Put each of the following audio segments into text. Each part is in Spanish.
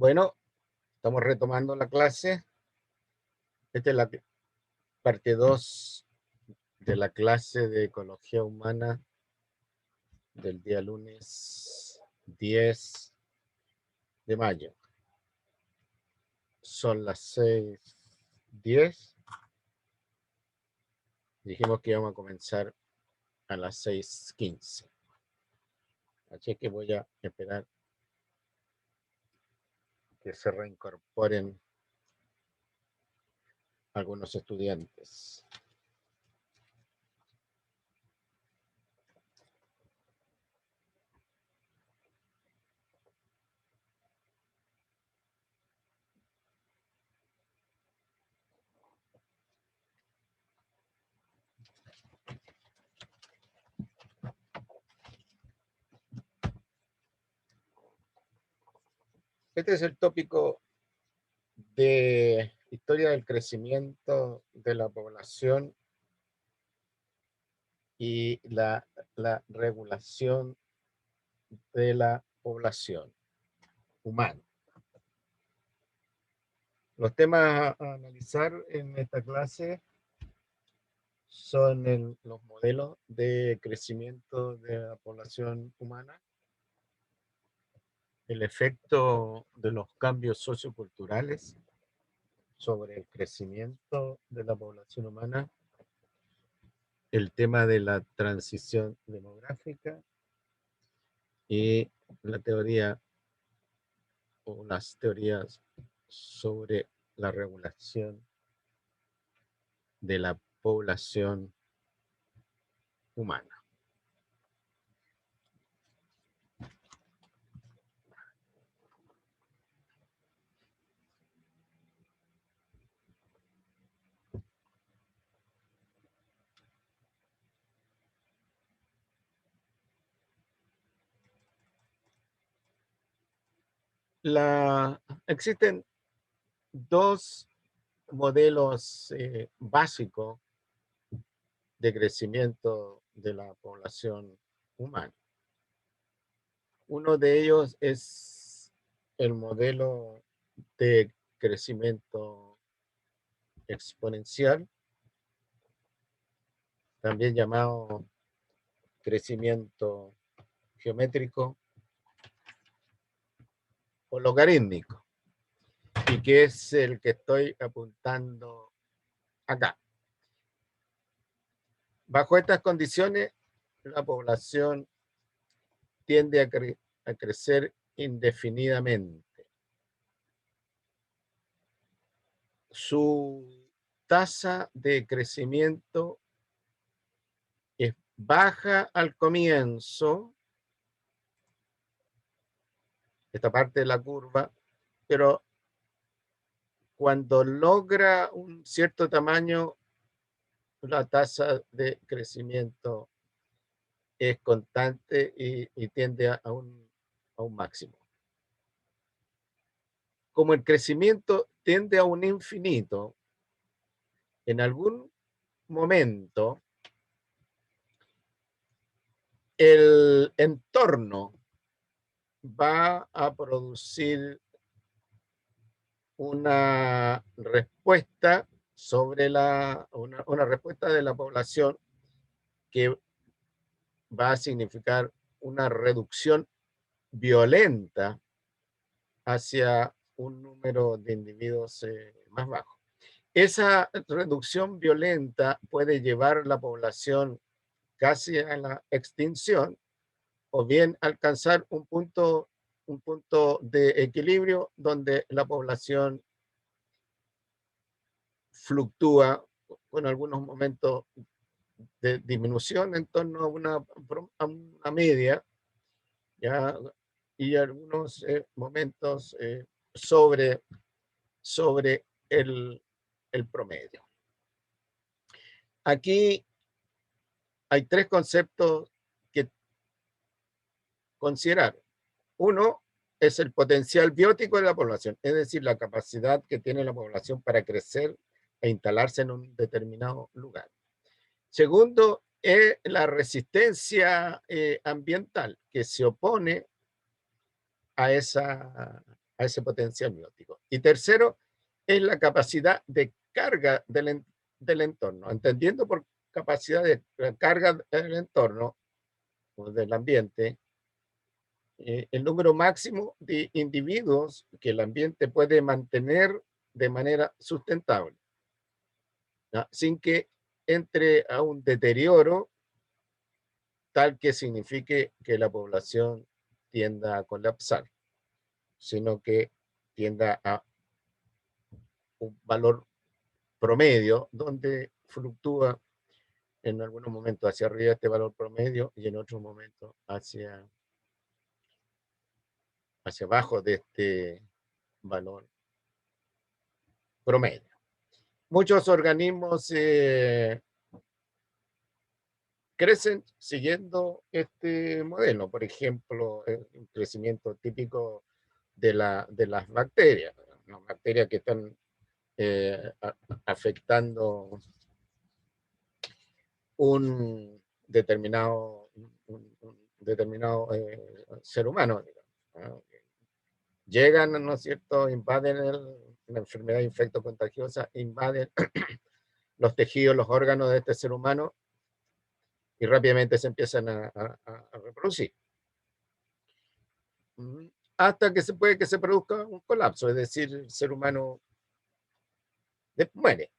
Bueno, estamos retomando la clase. Esta es la parte 2 de la clase de Ecología Humana del día lunes 10 de mayo. Son las 6:10. Dijimos que íbamos a comenzar a las 6:15. Así que voy a esperar que se reincorporen algunos estudiantes. Este es el tópico de historia del crecimiento de la población y la regulación de la población humana. Los temas a analizar en esta clase son los modelos de crecimiento de la población humana, el efecto de los cambios socioculturales sobre el crecimiento de la población humana, el tema de la transición demográfica y la teoría o las teorías sobre la regulación de la población humana. Existen dos modelos básicos de crecimiento de la población humana. Uno de ellos es el modelo de crecimiento exponencial, también llamado crecimiento geométrico o logarítmico, y que es el que estoy apuntando acá. Bajo estas condiciones, la población tiende a crecer indefinidamente. Su tasa de crecimiento es baja al comienzo, esta parte de la curva, pero cuando logra un cierto tamaño, la tasa de crecimiento es constante y tiende a un máximo. Como el crecimiento tiende a un infinito, en algún momento el entorno va a producir una respuesta sobre una respuesta de la población que va a significar una reducción violenta hacia un número de individuos más bajo. Esa reducción violenta puede llevar la población casi a la extinción o bien alcanzar un punto de equilibrio donde la población fluctúa con algunos momentos de disminución en torno a una media, ¿ya? Y algunos momentos sobre el promedio. Aquí hay tres conceptos que considerar. Uno es el potencial biótico de la población, es decir, la capacidad que tiene la población para crecer e instalarse en un determinado lugar. Segundo, es la resistencia ambiental que se opone a esa a ese potencial biótico. Y tercero, es la capacidad de carga del entorno. Entendiendo por capacidad de carga del entorno o del ambiente, el número máximo de individuos que el ambiente puede mantener de manera sustentable, ¿ya? Sin que entre a un deterioro tal que signifique que la población tienda a colapsar, sino que tienda a un valor promedio donde fluctúa en algunos momentos hacia arriba este valor promedio y en otros momentos hacia abajo de este valor promedio. Muchos organismos crecen siguiendo este modelo. Por ejemplo, el crecimiento típico de las bacterias, las bacterias que están afectando un determinado ser humano, digamos, ¿no? Llegan, ¿no es cierto?, invaden la enfermedad infectocontagiosa, invaden los tejidos, los órganos de este ser humano y rápidamente se empiezan a reproducir. Hasta que puede que se produzca un colapso, es decir, el ser humano muere.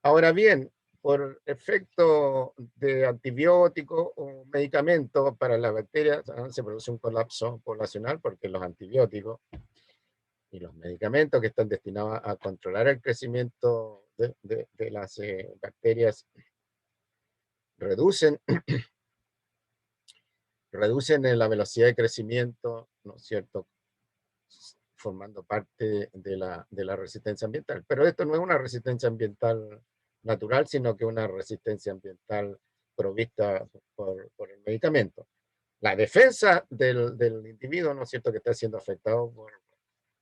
Ahora bien, por efecto de antibióticos o medicamentos para las bacterias, se produce un colapso poblacional porque los antibióticos y los medicamentos que están destinados a controlar el crecimiento de las bacterias reducen, reducen la velocidad de crecimiento, ¿no es cierto?, formando parte de la resistencia ambiental. Pero esto no es una resistencia ambiental natural, sino que una resistencia ambiental provista por el medicamento. La defensa del individuo, ¿no es cierto?, que está siendo afectado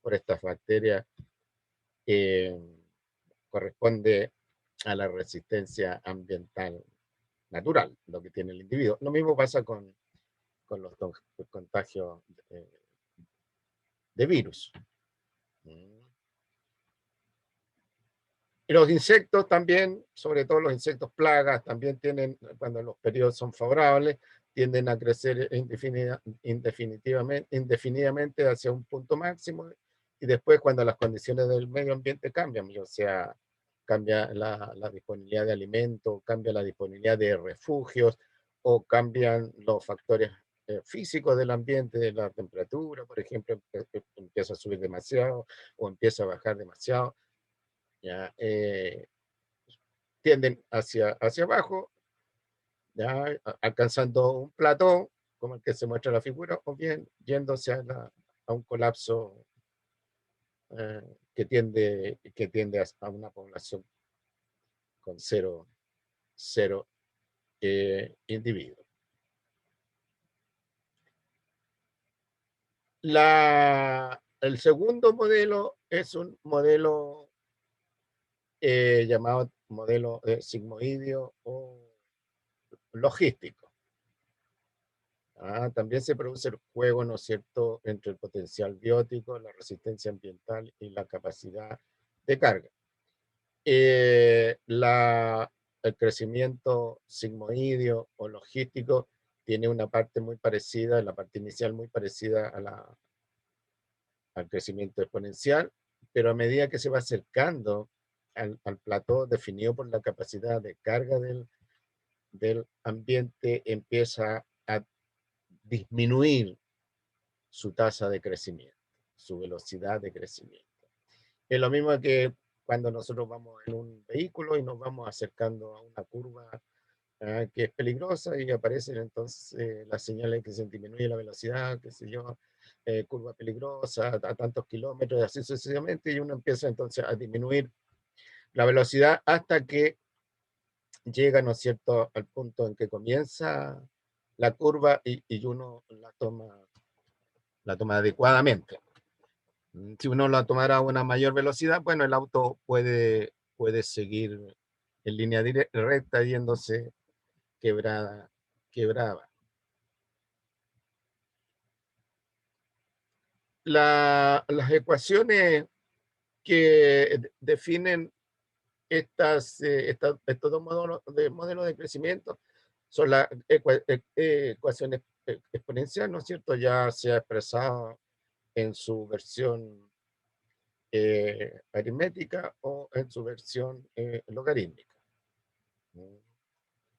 por estas bacterias, eh, corresponde a la resistencia ambiental natural, lo que tiene el individuo. Lo mismo pasa con los contagios de virus. Y los insectos también, sobre todo los insectos plagas, también tienen, cuando los periodos son favorables, tienden a crecer indefinidamente hacia un punto máximo, y después cuando las condiciones del medio ambiente cambian, o sea, cambia la disponibilidad de alimentos, cambia la disponibilidad de refugios, o cambian los factores físicos del ambiente, de la temperatura, por ejemplo, empieza a subir demasiado o empieza a bajar demasiado, ya, tienden hacia abajo, ya, alcanzando un platón, como el que se muestra en la figura, o bien yéndose a un colapso que tiende a una población con cero individuos. El segundo modelo es un modelo llamado modelo sigmoideo o logístico. También se produce el juego, ¿no es cierto?, entre el potencial biótico, la resistencia ambiental y la capacidad de carga. El crecimiento sigmoideo o logístico tiene una parte muy parecida, la parte inicial muy parecida al crecimiento exponencial, pero a medida que se va acercando al plató definido por la capacidad de carga del ambiente, empieza a disminuir su tasa de crecimiento, su velocidad de crecimiento. Es lo mismo que cuando nosotros vamos en un vehículo y nos vamos acercando a una curva que es peligrosa y aparecen entonces las señales que se disminuye la velocidad, qué sé yo, curva peligrosa a tantos kilómetros y así sucesivamente, y uno empieza entonces a disminuir la velocidad hasta que llega, ¿no es cierto?, al punto en que comienza la curva y uno la toma adecuadamente. Si uno la tomara a una mayor velocidad, bueno, el auto puede seguir en línea recta yéndose quebrada. Las ecuaciones que definen estos dos modelos de crecimiento son las ecuaciones exponencial, ¿no es cierto? Ya se ha expresado en su versión aritmética o en su versión logarítmica.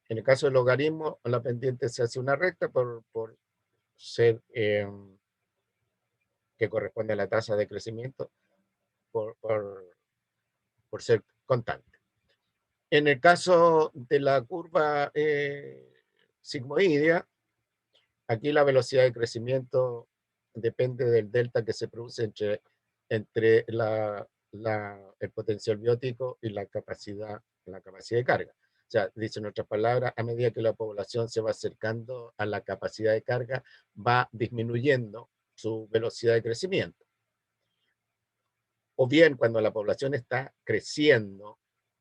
En el caso del logaritmo, la pendiente se hace una recta por ser que corresponde a la tasa de crecimiento por, por, por ser constante. En el caso de la curva sigmoidea, aquí la velocidad de crecimiento depende del delta que se produce entre el potencial biótico y la capacidad de carga. O sea, dice en otras palabras, a medida que la población se va acercando a la capacidad de carga, va disminuyendo su velocidad de crecimiento. O bien, cuando la población está creciendo,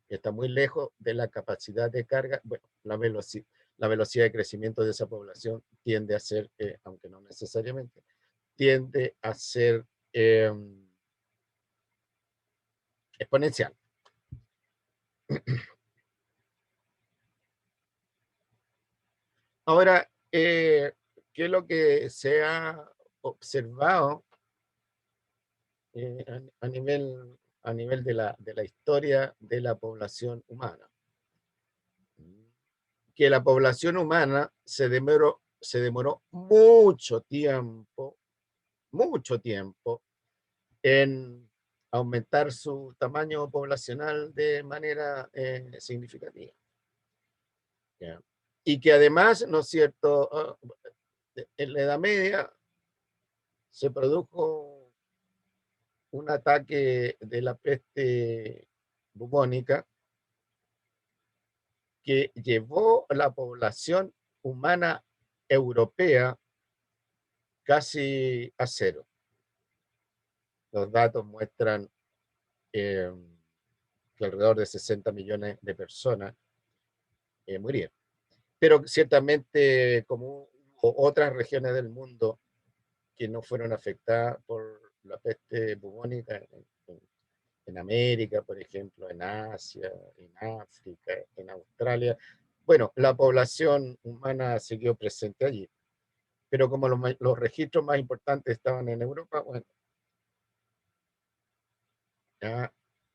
está muy lejos de la capacidad de carga, bueno, la velocidad de crecimiento de esa población tiende a ser, aunque no necesariamente, tiende a ser exponencial. Ahora, ¿qué es lo que se ha observado a nivel de la historia de la población humana? Que la población humana se demoró mucho tiempo en aumentar su tamaño poblacional de manera significativa. ¿Ya? Y que además, ¿no es cierto?, en la Edad Media se produjo un ataque de la peste bubónica que llevó a la población humana europea casi a cero. Los datos muestran que alrededor de 60 millones de personas murieron. Pero ciertamente, como hubo otras regiones del mundo que no fueron afectadas por la peste bubónica, en América, por ejemplo, en Asia, en África, en Australia, bueno, la población humana siguió presente allí. Pero como los registros más importantes estaban en Europa, bueno, ya,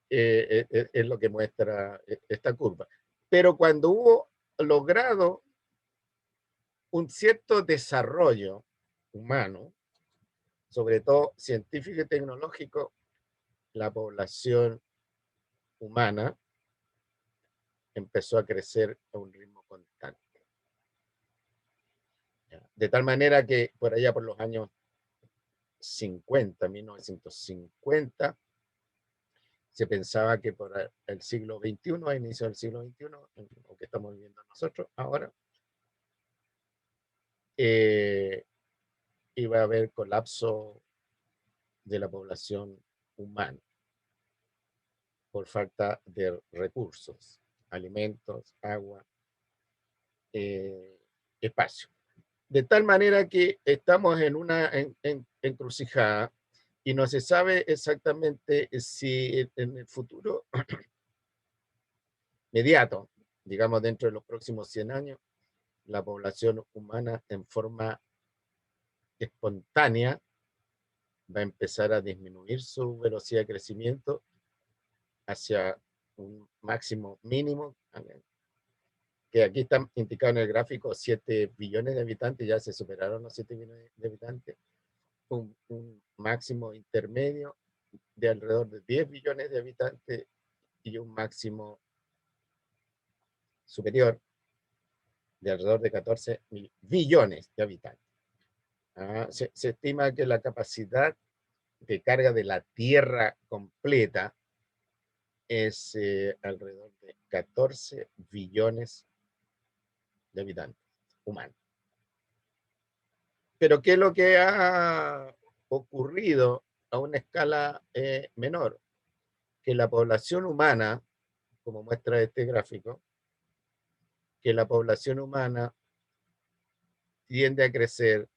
es lo que muestra esta curva. Pero cuando hubo logrado un cierto desarrollo humano, sobre todo científico y tecnológico, la población humana empezó a crecer a un ritmo constante. De tal manera que por allá por los años 50, 1950, se pensaba que por el siglo XXI, a inicio del siglo XXI, lo que estamos viviendo nosotros ahora, iba a haber colapso de la población humana por falta de recursos, alimentos, agua, espacio. De tal manera que estamos en una encrucijada y no se sabe exactamente si en el futuro inmediato, digamos dentro de los próximos 100 años, la población humana en forma espontánea va a empezar a disminuir su velocidad de crecimiento hacia un máximo mínimo, que aquí está indicado en el gráfico, 7 billones de habitantes, ya se superaron los 7 billones de habitantes, un máximo intermedio de alrededor de 10 billones de habitantes y un máximo superior de alrededor de 14 billones de habitantes. Se estima que la capacidad de carga de la Tierra completa es alrededor de 14 billones de habitantes humanos. Pero ¿qué es lo que ha ocurrido a una escala menor? Que la población humana, como muestra este gráfico, que la población humana tiende a crecer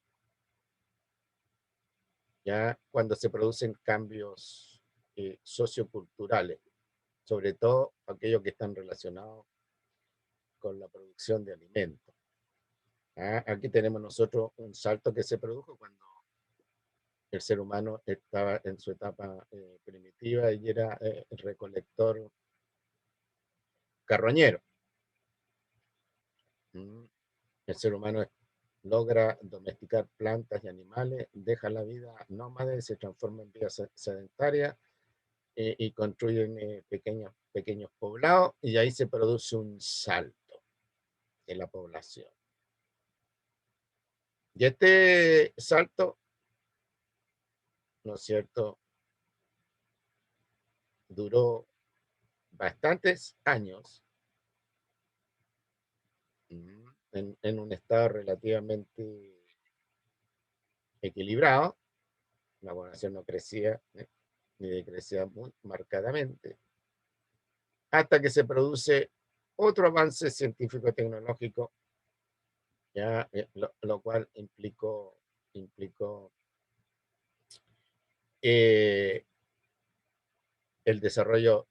ya cuando se producen cambios socioculturales, sobre todo aquellos que están relacionados con la producción de alimentos. Aquí tenemos nosotros un salto que se produjo cuando el ser humano estaba en su etapa primitiva y era recolector carroñero. Mm. El ser humano logra domesticar plantas y animales, deja la vida nómade, se transforma en vida sedentaria y construyen pequeños poblados y ahí se produce un salto de la población. Y este salto, ¿no es cierto?, duró bastantes años en un estado relativamente equilibrado. La población no crecía ni decrecía muy marcadamente, hasta que se produce otro avance científico-tecnológico, ya, lo cual implicó eh, el desarrollo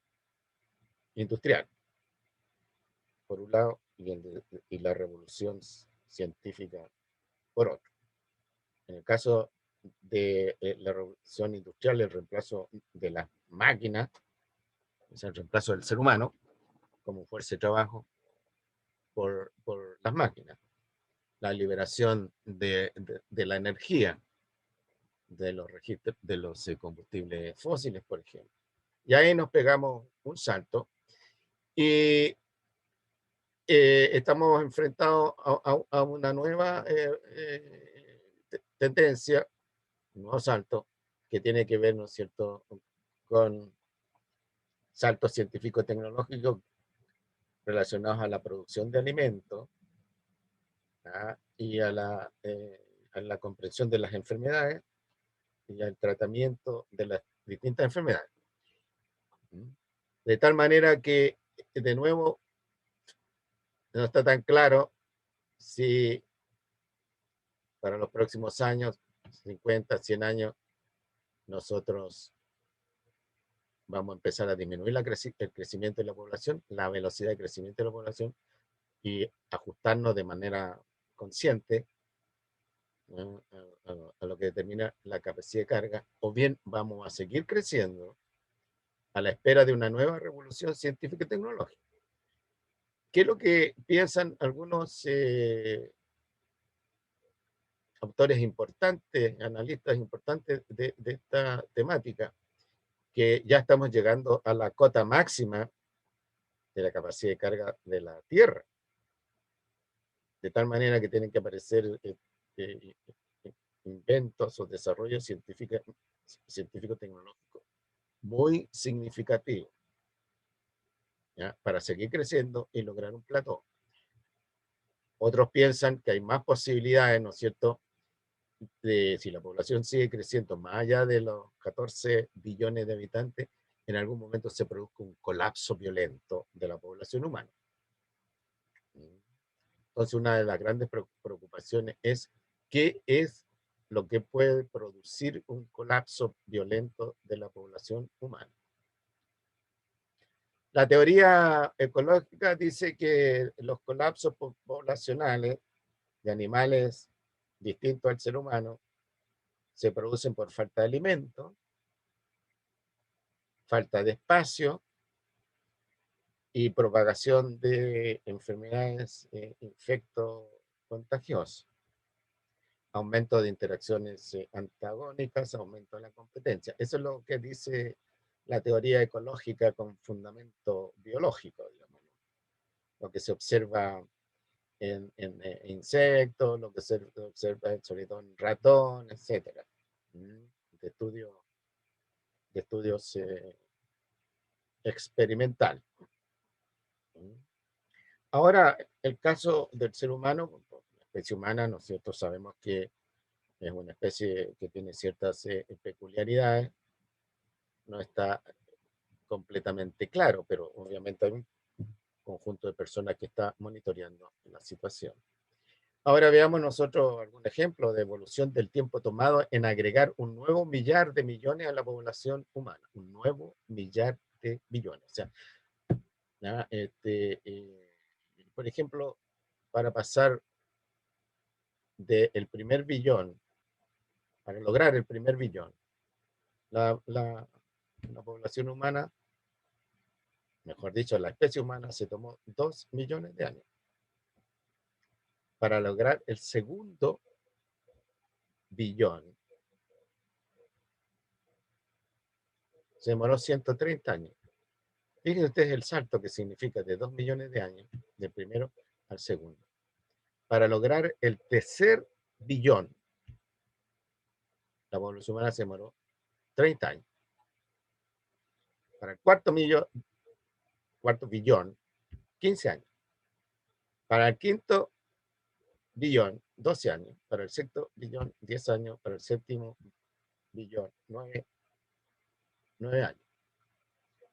industrial, por un lado, y la revolución científica, por otro. En el caso de la revolución industrial, el reemplazo de las máquinas, es el reemplazo del ser humano como fuerza de trabajo por las máquinas, la liberación de la energía de los registros de los combustibles fósiles, por ejemplo. Y ahí nos pegamos un salto y estamos enfrentados a una nueva tendencia, un nuevo salto, que tiene que ver, ¿no es cierto?, con saltos científicos tecnológicos relacionados a la producción de alimentos, y a la comprensión de las enfermedades y al tratamiento de las distintas enfermedades. De tal manera que, de nuevo, no está tan claro si para los próximos años, 50, 100 años, nosotros vamos a empezar a disminuir el crecimiento de la población, la velocidad de crecimiento de la población y ajustarnos de manera consciente, ¿no?, a lo que determina la capacidad de carga, o bien vamos a seguir creciendo a la espera de una nueva revolución científica y tecnológica. ¿Qué es lo que piensan algunos autores importantes, analistas importantes de esta temática? Que ya estamos llegando a la cota máxima de la capacidad de carga de la Tierra, de tal manera que tienen que aparecer eh, inventos o desarrollos científico-tecnológicos muy significativos, ¿ya?, para seguir creciendo y lograr un plató. Otros piensan que hay más posibilidades, ¿no es cierto?, de, si la población sigue creciendo más allá de los 14 billones de habitantes, en algún momento se produzca un colapso violento de la población humana. Entonces, una de las grandes preocupaciones es qué es lo que puede producir un colapso violento de la población humana. La teoría ecológica dice que los colapsos poblacionales de animales distintos al ser humano se producen por falta de alimento, falta de espacio y propagación de enfermedades infecto-contagiosas, aumento de interacciones antagónicas, aumento de la competencia. Eso es lo que dice la teoría ecológica con fundamento biológico, digamos, lo que se observa en insectos, lo que se observa sobre todo en ratón, etcétera, de estudios experimentales. Ahora, el caso del ser humano, la especie humana, ¿no es cierto? Sabemos que es una especie que tiene ciertas peculiaridades, no está completamente claro, pero obviamente hay un conjunto de personas que está monitoreando la situación. Ahora veamos nosotros algún ejemplo de evolución del tiempo tomado en agregar un nuevo millar de millones a la población humana. Un nuevo millar de billones. O sea, ¿ya? Por ejemplo, para pasar del primer billón, para lograr el primer billón, la, la, la población humana, mejor dicho, la especie humana se tomó 2 millones de años. Para lograr el segundo billón, se demoró 130 años. Fíjense ustedes el salto que significa de 2 millones de años, del primero al segundo. Para lograr el tercer billón, la población humana se demoró 30 años. Para el cuarto billón, 15 años. Para el quinto billón, 12 años. Para el sexto billón, 10 años. Para el séptimo billón, 9 años.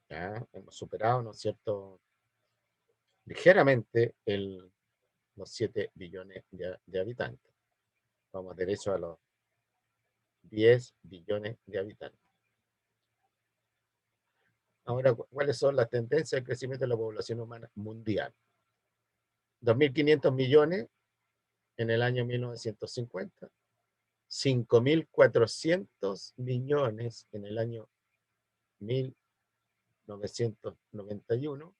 Ya hemos superado, ¿no es cierto?, ligeramente los 7 billones de habitantes. Vamos derecho a los 10 billones de habitantes. Ahora, ¿cuáles son las tendencias de crecimiento de la población humana mundial? 2.500 millones en el año 1950, 5.400 millones en el año 1991,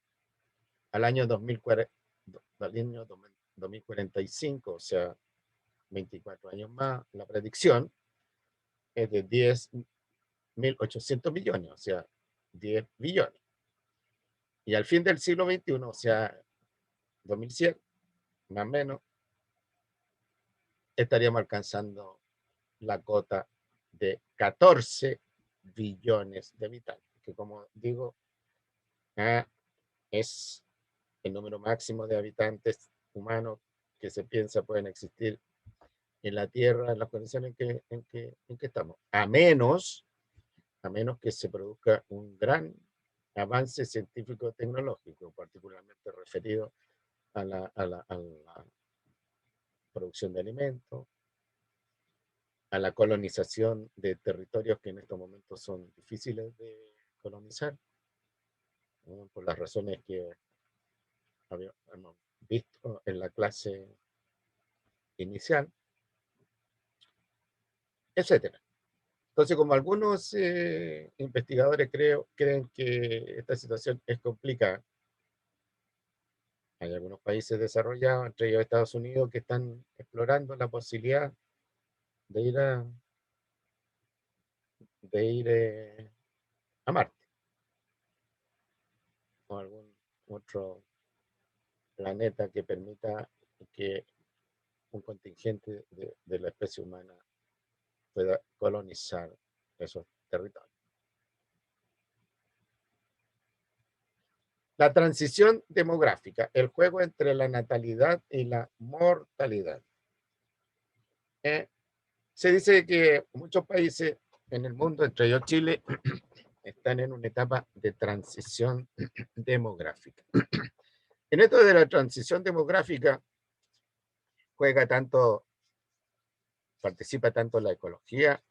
al año 2045, o sea, 24 años más, la predicción es de 10.800 millones, o sea, 10 billones. Y al fin del siglo XXI, o sea, 2100, más o menos, estaríamos alcanzando la cota de 14 billones de habitantes, que como digo, es el número máximo de habitantes humanos que se piensa pueden existir en la Tierra en las condiciones en que estamos, a menos que se produzca un gran avance científico-tecnológico, particularmente referido a la producción de alimentos, a la colonización de territorios que en estos momentos son difíciles de colonizar, ¿no?, por las razones que hemos visto en la clase inicial, etcétera. Entonces, como algunos investigadores creen que esta situación es complicada, hay algunos países desarrollados, entre ellos Estados Unidos, que están explorando la posibilidad de ir a Marte o algún otro planeta que permita que un contingente de la especie humana pueda colonizar esos territorios. La transición demográfica, el juego entre la natalidad y la mortalidad. Se dice que muchos países en el mundo, entre ellos Chile, están en una etapa de transición demográfica. En esto de la transición demográfica participa tanto la ecología,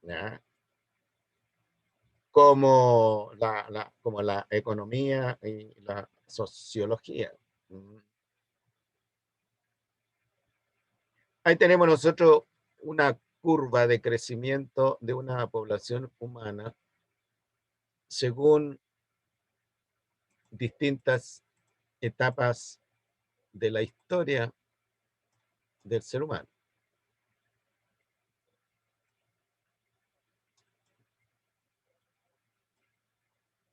¿ya?, como la economía y la sociología. Ahí tenemos nosotros una curva de crecimiento de una población humana según distintas etapas de la historia del ser humano.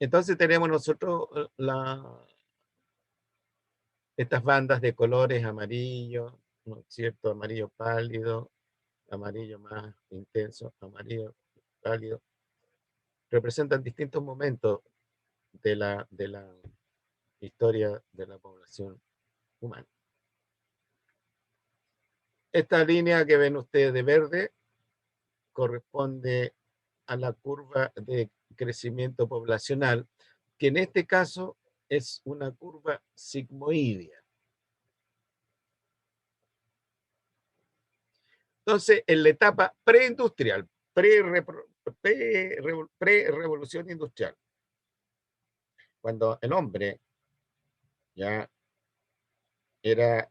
Entonces tenemos nosotros estas bandas de colores amarillo, ¿no es cierto?, amarillo pálido, amarillo más intenso, amarillo pálido, representan distintos momentos de la historia de la población humana. Esta línea que ven ustedes de verde corresponde a la curva de crecimiento poblacional, que en este caso es una curva sigmoidea. Entonces, en la etapa preindustrial, pre-revolución industrial, cuando el hombre ya era,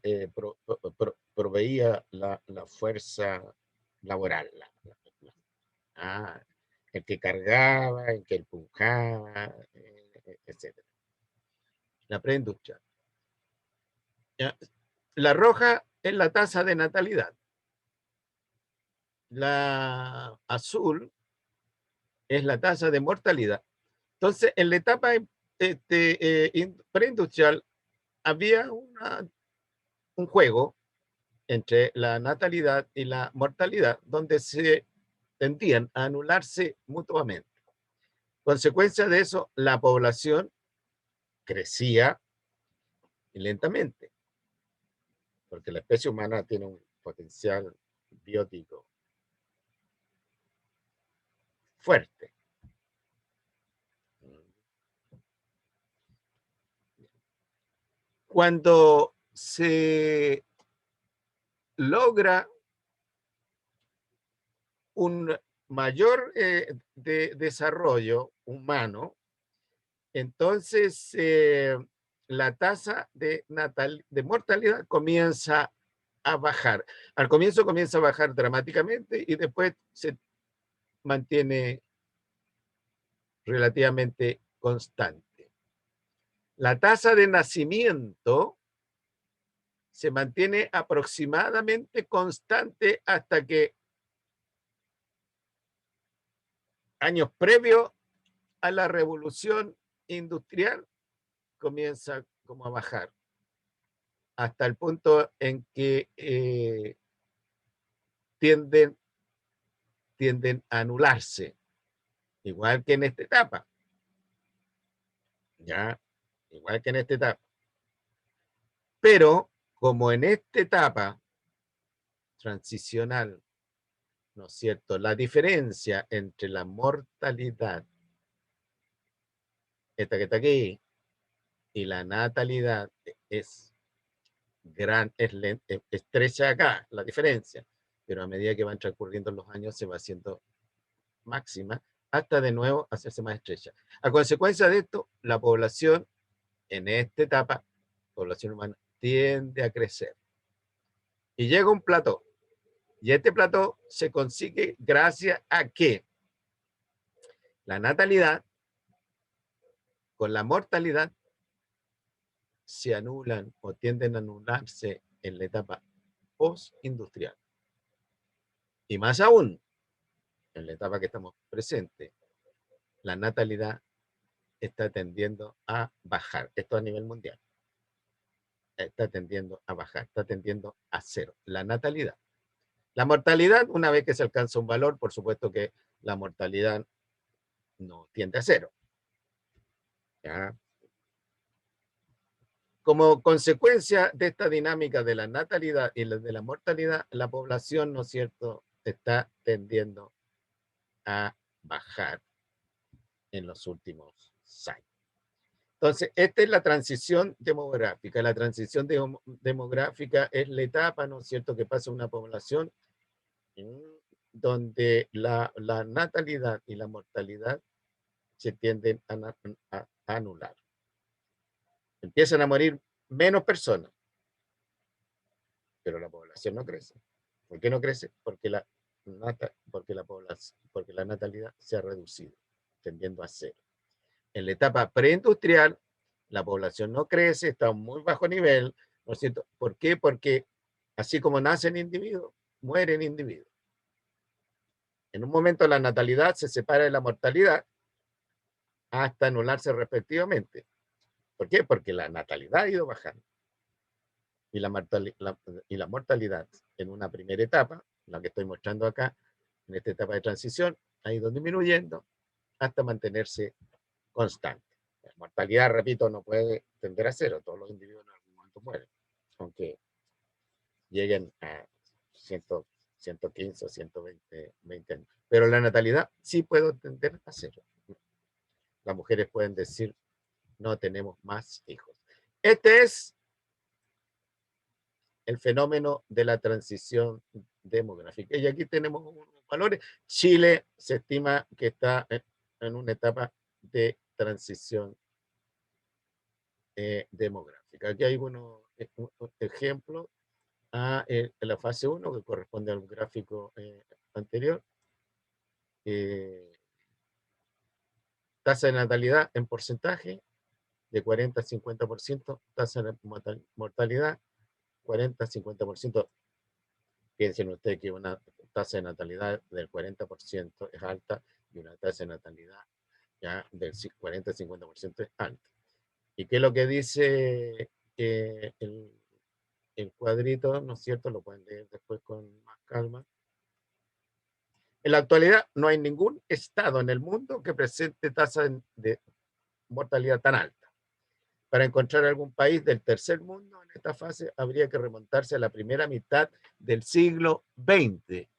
proveía la fuerza laboral, ah, el que cargaba, el que empujaba, etc. La preindustrial. ¿Ya? La roja es la tasa de natalidad. La azul es la tasa de mortalidad. Entonces, en la etapa preindustrial había un juego entre la natalidad y la mortalidad, donde se tendían a anularse mutuamente. Consecuencia de eso, la población crecía lentamente, porque la especie humana tiene un potencial biótico fuerte. Cuando se logra un mayor desarrollo humano, entonces la tasa de mortalidad comienza a bajar. Al comienzo comienza a bajar dramáticamente y después se mantiene relativamente constante. La tasa de nacimiento se mantiene aproximadamente constante hasta que años previos a la revolución industrial comienza como a bajar, hasta el punto en que tienden a anularse, igual que en esta etapa, ¿ya? Igual que en esta etapa. Pero como en esta etapa transicional, ¿no es cierto? La diferencia entre la mortalidad, esta que está aquí, y la natalidad es es estrecha acá, la diferencia, pero a medida que van transcurriendo los años se va haciendo máxima hasta de nuevo hacerse más estrecha. A consecuencia de esto, la población en esta etapa, población humana, tiende a crecer. Y llega un plató. Y este plató se consigue gracias a que la natalidad con la mortalidad se anulan o tienden a anularse en la etapa postindustrial. Y más aún, en la etapa que estamos presentes, la natalidad está tendiendo a bajar. Esto a nivel mundial. Está tendiendo a bajar, está tendiendo a cero. La natalidad. La mortalidad, una vez que se alcanza un valor, por supuesto que la mortalidad no tiende a cero. ¿Ya? Como consecuencia de esta dinámica de la natalidad y de la mortalidad, la población, ¿no es cierto?, está tendiendo a bajar en los últimos años. Entonces, esta es la transición demográfica. La transición demográfica es la etapa, ¿no es cierto?, que pasa una población donde la natalidad y la mortalidad se tienden a anular. Empiezan a morir menos personas, pero la población no crece. ¿Por qué no crece? Porque la natalidad se ha reducido, tendiendo a cero. En la etapa preindustrial, la población no crece, está a un muy bajo nivel, ¿no es cierto? ¿Por qué? Porque así como nacen individuos, mueren individuos. En un momento la natalidad se separa de la mortalidad hasta anularse respectivamente. ¿Por qué? Porque la natalidad ha ido bajando. Y la mortalidad en una primera etapa, la que estoy mostrando acá, en esta etapa de transición, ha ido disminuyendo hasta mantenerse constante. La mortalidad, repito, no puede tender a cero, todos los individuos en algún momento mueren, aunque lleguen a 100, 115 o 120 años. Pero la natalidad sí puede tender a cero. Las mujeres pueden decir, no tenemos más hijos. Este es el fenómeno de la transición demográfica. Y aquí tenemos unos valores. Chile se estima que está en una etapa de transición demográfica. Aquí hay unos ejemplos a la fase 1, que corresponde al gráfico anterior. Tasa de natalidad en porcentaje de 40 a 50%, tasa de mortalidad 40 a 50%. Piensen ustedes que una tasa de natalidad del 40% es alta y una tasa de natalidad ya del 40 a 50% es alta. ¿Y qué es lo que dice el cuadrito? ¿No es cierto? Lo pueden leer después con más calma. En la actualidad no hay ningún estado en el mundo que presente tasa de mortalidad tan alta. Para encontrar algún país del tercer mundo en esta fase habría que remontarse a la primera mitad del siglo XX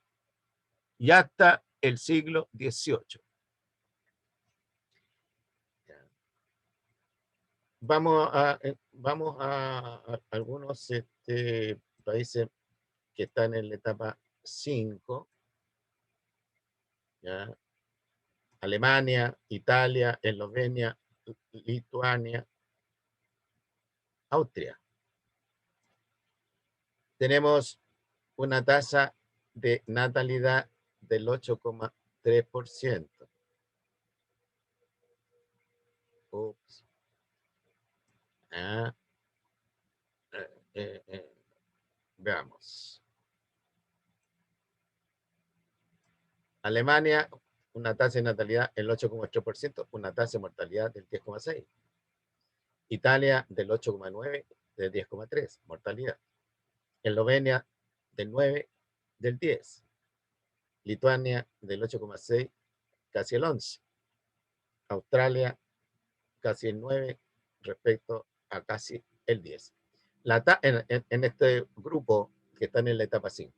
y hasta el siglo XVIII. Vamos a algunos países que están en la etapa 5, ¿ya? Alemania, Italia, Eslovenia, Lituania, Austria. Tenemos una tasa de natalidad del 8,3%. Ups. Ah, veamos. Alemania, una tasa de natalidad del 8,8%, una tasa de mortalidad del 10,6%. Italia del 8,9%, del 10,3%, mortalidad. Eslovenia del 9%, del 10%. Lituania del 8,6%, casi el 11%. Australia casi el 9% respecto a casi el 10%. En este grupo que están en la etapa 5.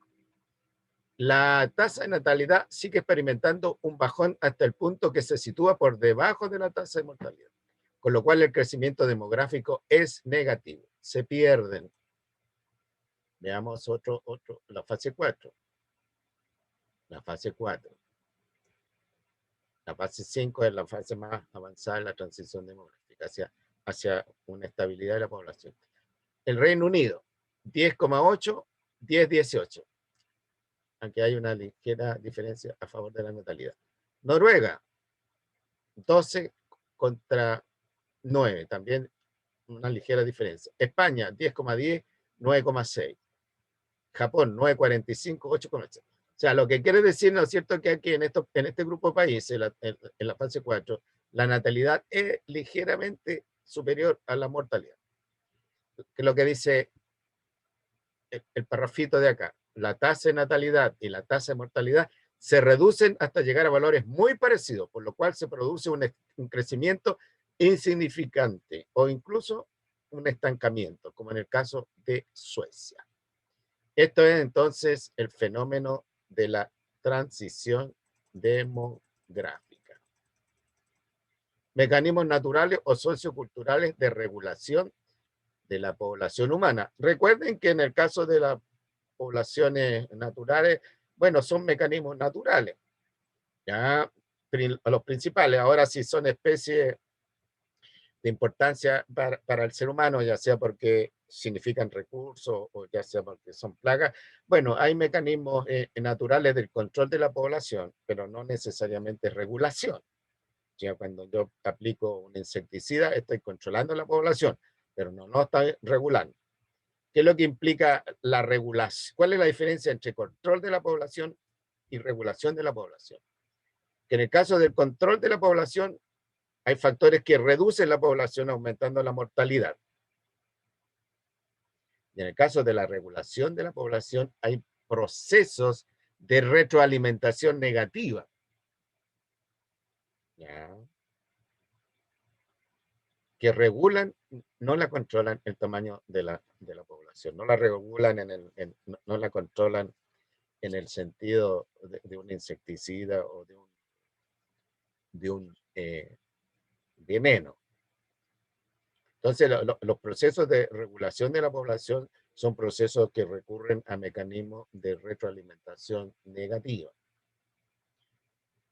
La tasa de natalidad sigue experimentando un bajón hasta el punto que se sitúa por debajo de la tasa de mortalidad, con lo cual el crecimiento demográfico es negativo. Se pierden. Veamos la fase 4. La fase 4. La fase 5 es la fase más avanzada de la transición demográfica hacia una estabilidad de la población. El Reino Unido, 10,8, 10,18. Aunque hay una ligera diferencia a favor de la natalidad. Noruega, 12 contra 9, también una ligera diferencia. España, 10,10, 9,6. Japón, 9,45, 8,8. O sea, lo que quiere decir, ¿no es cierto?, que aquí en este grupo de países, en la fase 4, la natalidad es ligeramente superior a la mortalidad. Que es lo que dice el parrafito de acá. La tasa de natalidad y la tasa de mortalidad se reducen hasta llegar a valores muy parecidos, por lo cual se produce un crecimiento insignificante o incluso un estancamiento, como en el caso de Suecia. Esto es entonces el fenómeno de la transición demográfica. Mecanismos naturales o socioculturales de regulación de la población humana. Recuerden que en el caso de las poblaciones naturales, bueno, son mecanismos naturales, ya los principales. Ahora, si son especies de importancia para el ser humano, ya sea porque significan recursos o ya sea porque son plagas, bueno, hay mecanismos naturales del control de la población, pero no necesariamente regulación. Ya cuando yo aplico un insecticida, estoy controlando la población, pero no estoy regulando. ¿Qué es lo que implica la regulación? ¿Cuál es la diferencia entre control de la población y regulación de la población? Que en el caso del control de la población, hay factores que reducen la población aumentando la mortalidad. Y en el caso de la regulación de la población, hay procesos de retroalimentación negativa. ¿Ya? Que regulan, no la controlan el tamaño de la población, no la regulan, no la controlan en el sentido de un insecticida o de un veneno. Entonces, los procesos de regulación de la población son procesos que recurren a mecanismos de retroalimentación negativa.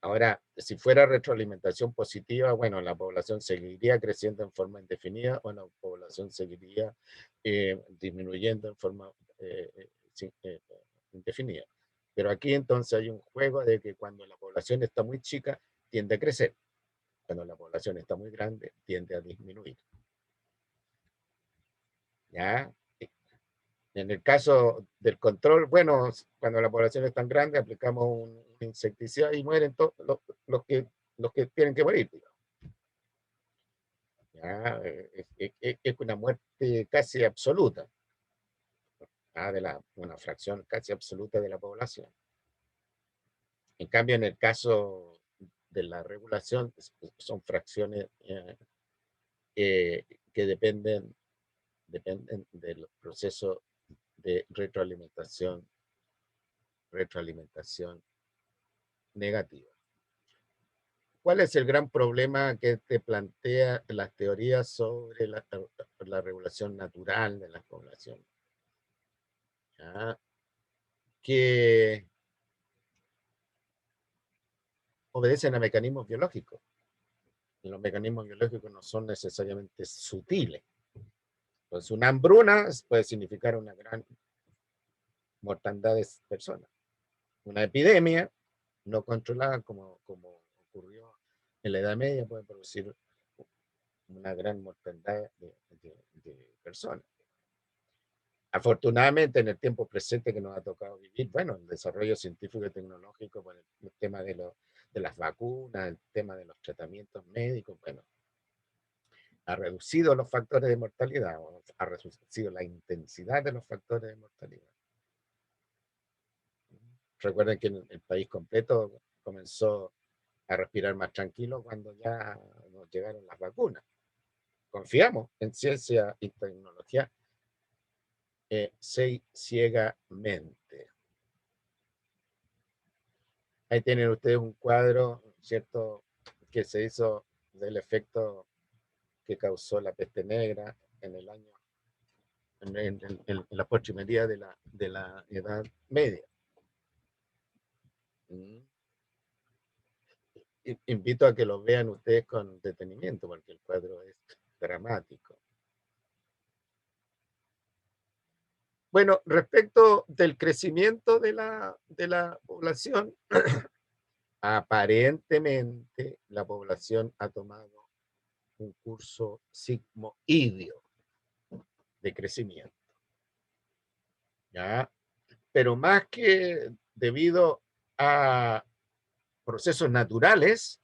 Ahora, si fuera retroalimentación positiva, bueno, la población seguiría creciendo en forma indefinida o la población seguiría disminuyendo en forma indefinida. Pero aquí entonces hay un juego de que cuando la población está muy chica, tiende a crecer. Cuando la población está muy grande, tiende a disminuir. ¿Ya? En el caso del control, bueno, cuando la población es tan grande, aplicamos un insecticida y mueren todos los que tienen que morir, digamos. ¿Ya? Es una muerte casi absoluta, ¿ya? Una fracción casi absoluta de la población. En cambio, en el caso de la regulación, son fracciones que dependen del proceso de retroalimentación negativa. ¿Cuál es el gran problema que te plantea las teorías sobre la regulación natural de las poblaciones? ¿Ya? Que obedecen a mecanismos biológicos. Y los mecanismos biológicos no son necesariamente sutiles. Entonces, una hambruna puede significar una gran mortandad de personas. Una epidemia no controlada, como ocurrió en la Edad Media, puede producir una gran mortandad de personas. Afortunadamente, en el tiempo presente que nos ha tocado vivir, bueno, el desarrollo científico y tecnológico, bueno, el tema de las vacunas, el tema de los tratamientos médicos, bueno, ha reducido los factores de mortalidad, o ha reducido la intensidad de los factores de mortalidad. Recuerden que el país completo comenzó a respirar más tranquilo cuando ya nos llegaron las vacunas. Confiamos en ciencia y tecnología ciegamente. Ahí tienen ustedes un cuadro, ¿cierto?, que se hizo del efecto que causó la peste negra en el año, en la postrimería de la Edad Media. Invito a que lo vean ustedes con detenimiento, porque el cuadro es dramático. Bueno, respecto del crecimiento de la población, aparentemente la población ha tomado un curso sigmoideo de crecimiento, ¿ya? Pero más que debido a procesos naturales,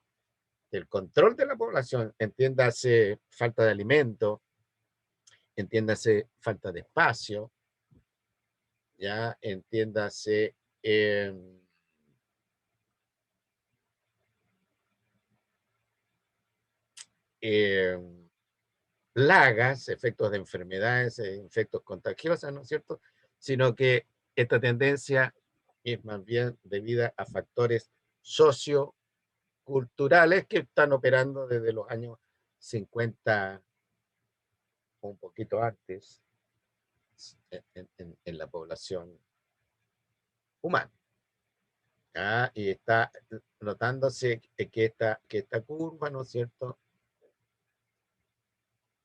el control de la población, entiéndase falta de alimento, entiéndase falta de espacio, ya entiéndase eh, plagas, efectos de enfermedades, efectos contagiosos, ¿no es cierto? Sino que esta tendencia es más bien debida a factores socioculturales que están operando desde los años 50 o un poquito antes en la población humana. ¿Ya? Y está notándose que esta curva, ¿no es cierto?,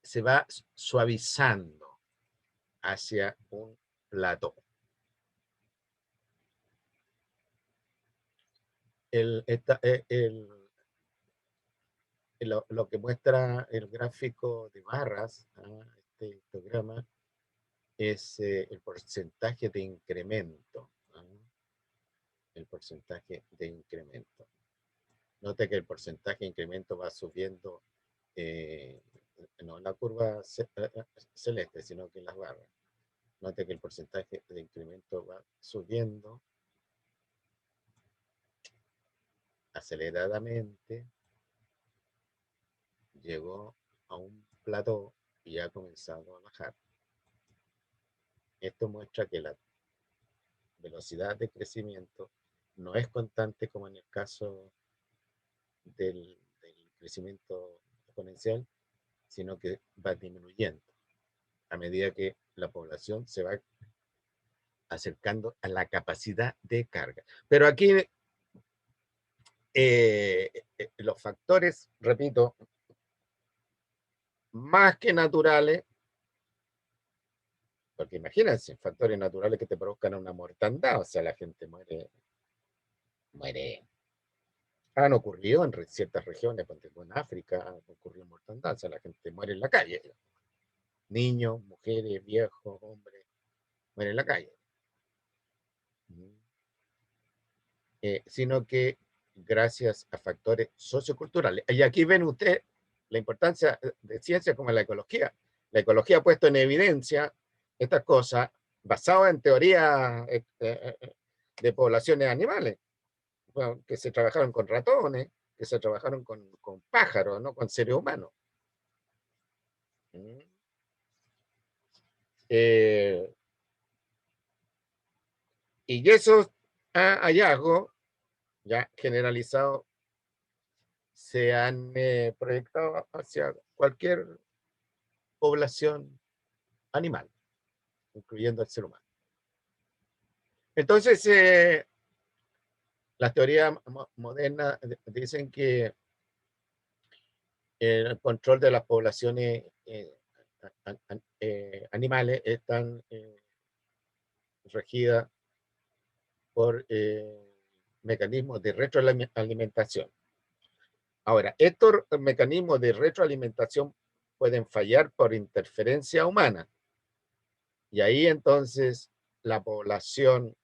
se va suavizando hacia un plató. Lo que muestra el gráfico de barras, este histograma, es el porcentaje de incremento. El porcentaje de incremento. Note que el porcentaje de incremento va subiendo, no en la curva celeste, sino que en las barras. Note que el porcentaje de incremento va subiendo aceleradamente, llegó a un plató y ha comenzado a bajar. Esto muestra que la velocidad de crecimiento no es constante como en el caso del crecimiento exponencial, sino que va disminuyendo a medida que la población se va acercando a la capacidad de carga. Pero aquí los factores, repito, más que naturales, porque imagínense, factores naturales que te produzcan una mortandad, o sea, la gente muere. Han ocurrido en ciertas regiones, en África han ocurrido mortandad, o sea, la gente muere en la calle. Niños, mujeres, viejos, hombres, mueren en la calle. Sino que gracias a factores socioculturales. Y aquí ven ustedes la importancia de ciencias como la ecología. La ecología ha puesto en evidencia estas cosas basadas en teorías de poblaciones animales, bueno, que se trabajaron con ratones, que se trabajaron con pájaros, no con seres humanos. Y esos hallazgos ya generalizados se han proyectado hacia cualquier población animal, incluyendo al ser humano. Entonces, las teorías modernas dicen que el control de las poblaciones animales están regidas por mecanismos de retroalimentación. Ahora, estos mecanismos de retroalimentación pueden fallar por interferencia humana. Y ahí entonces la población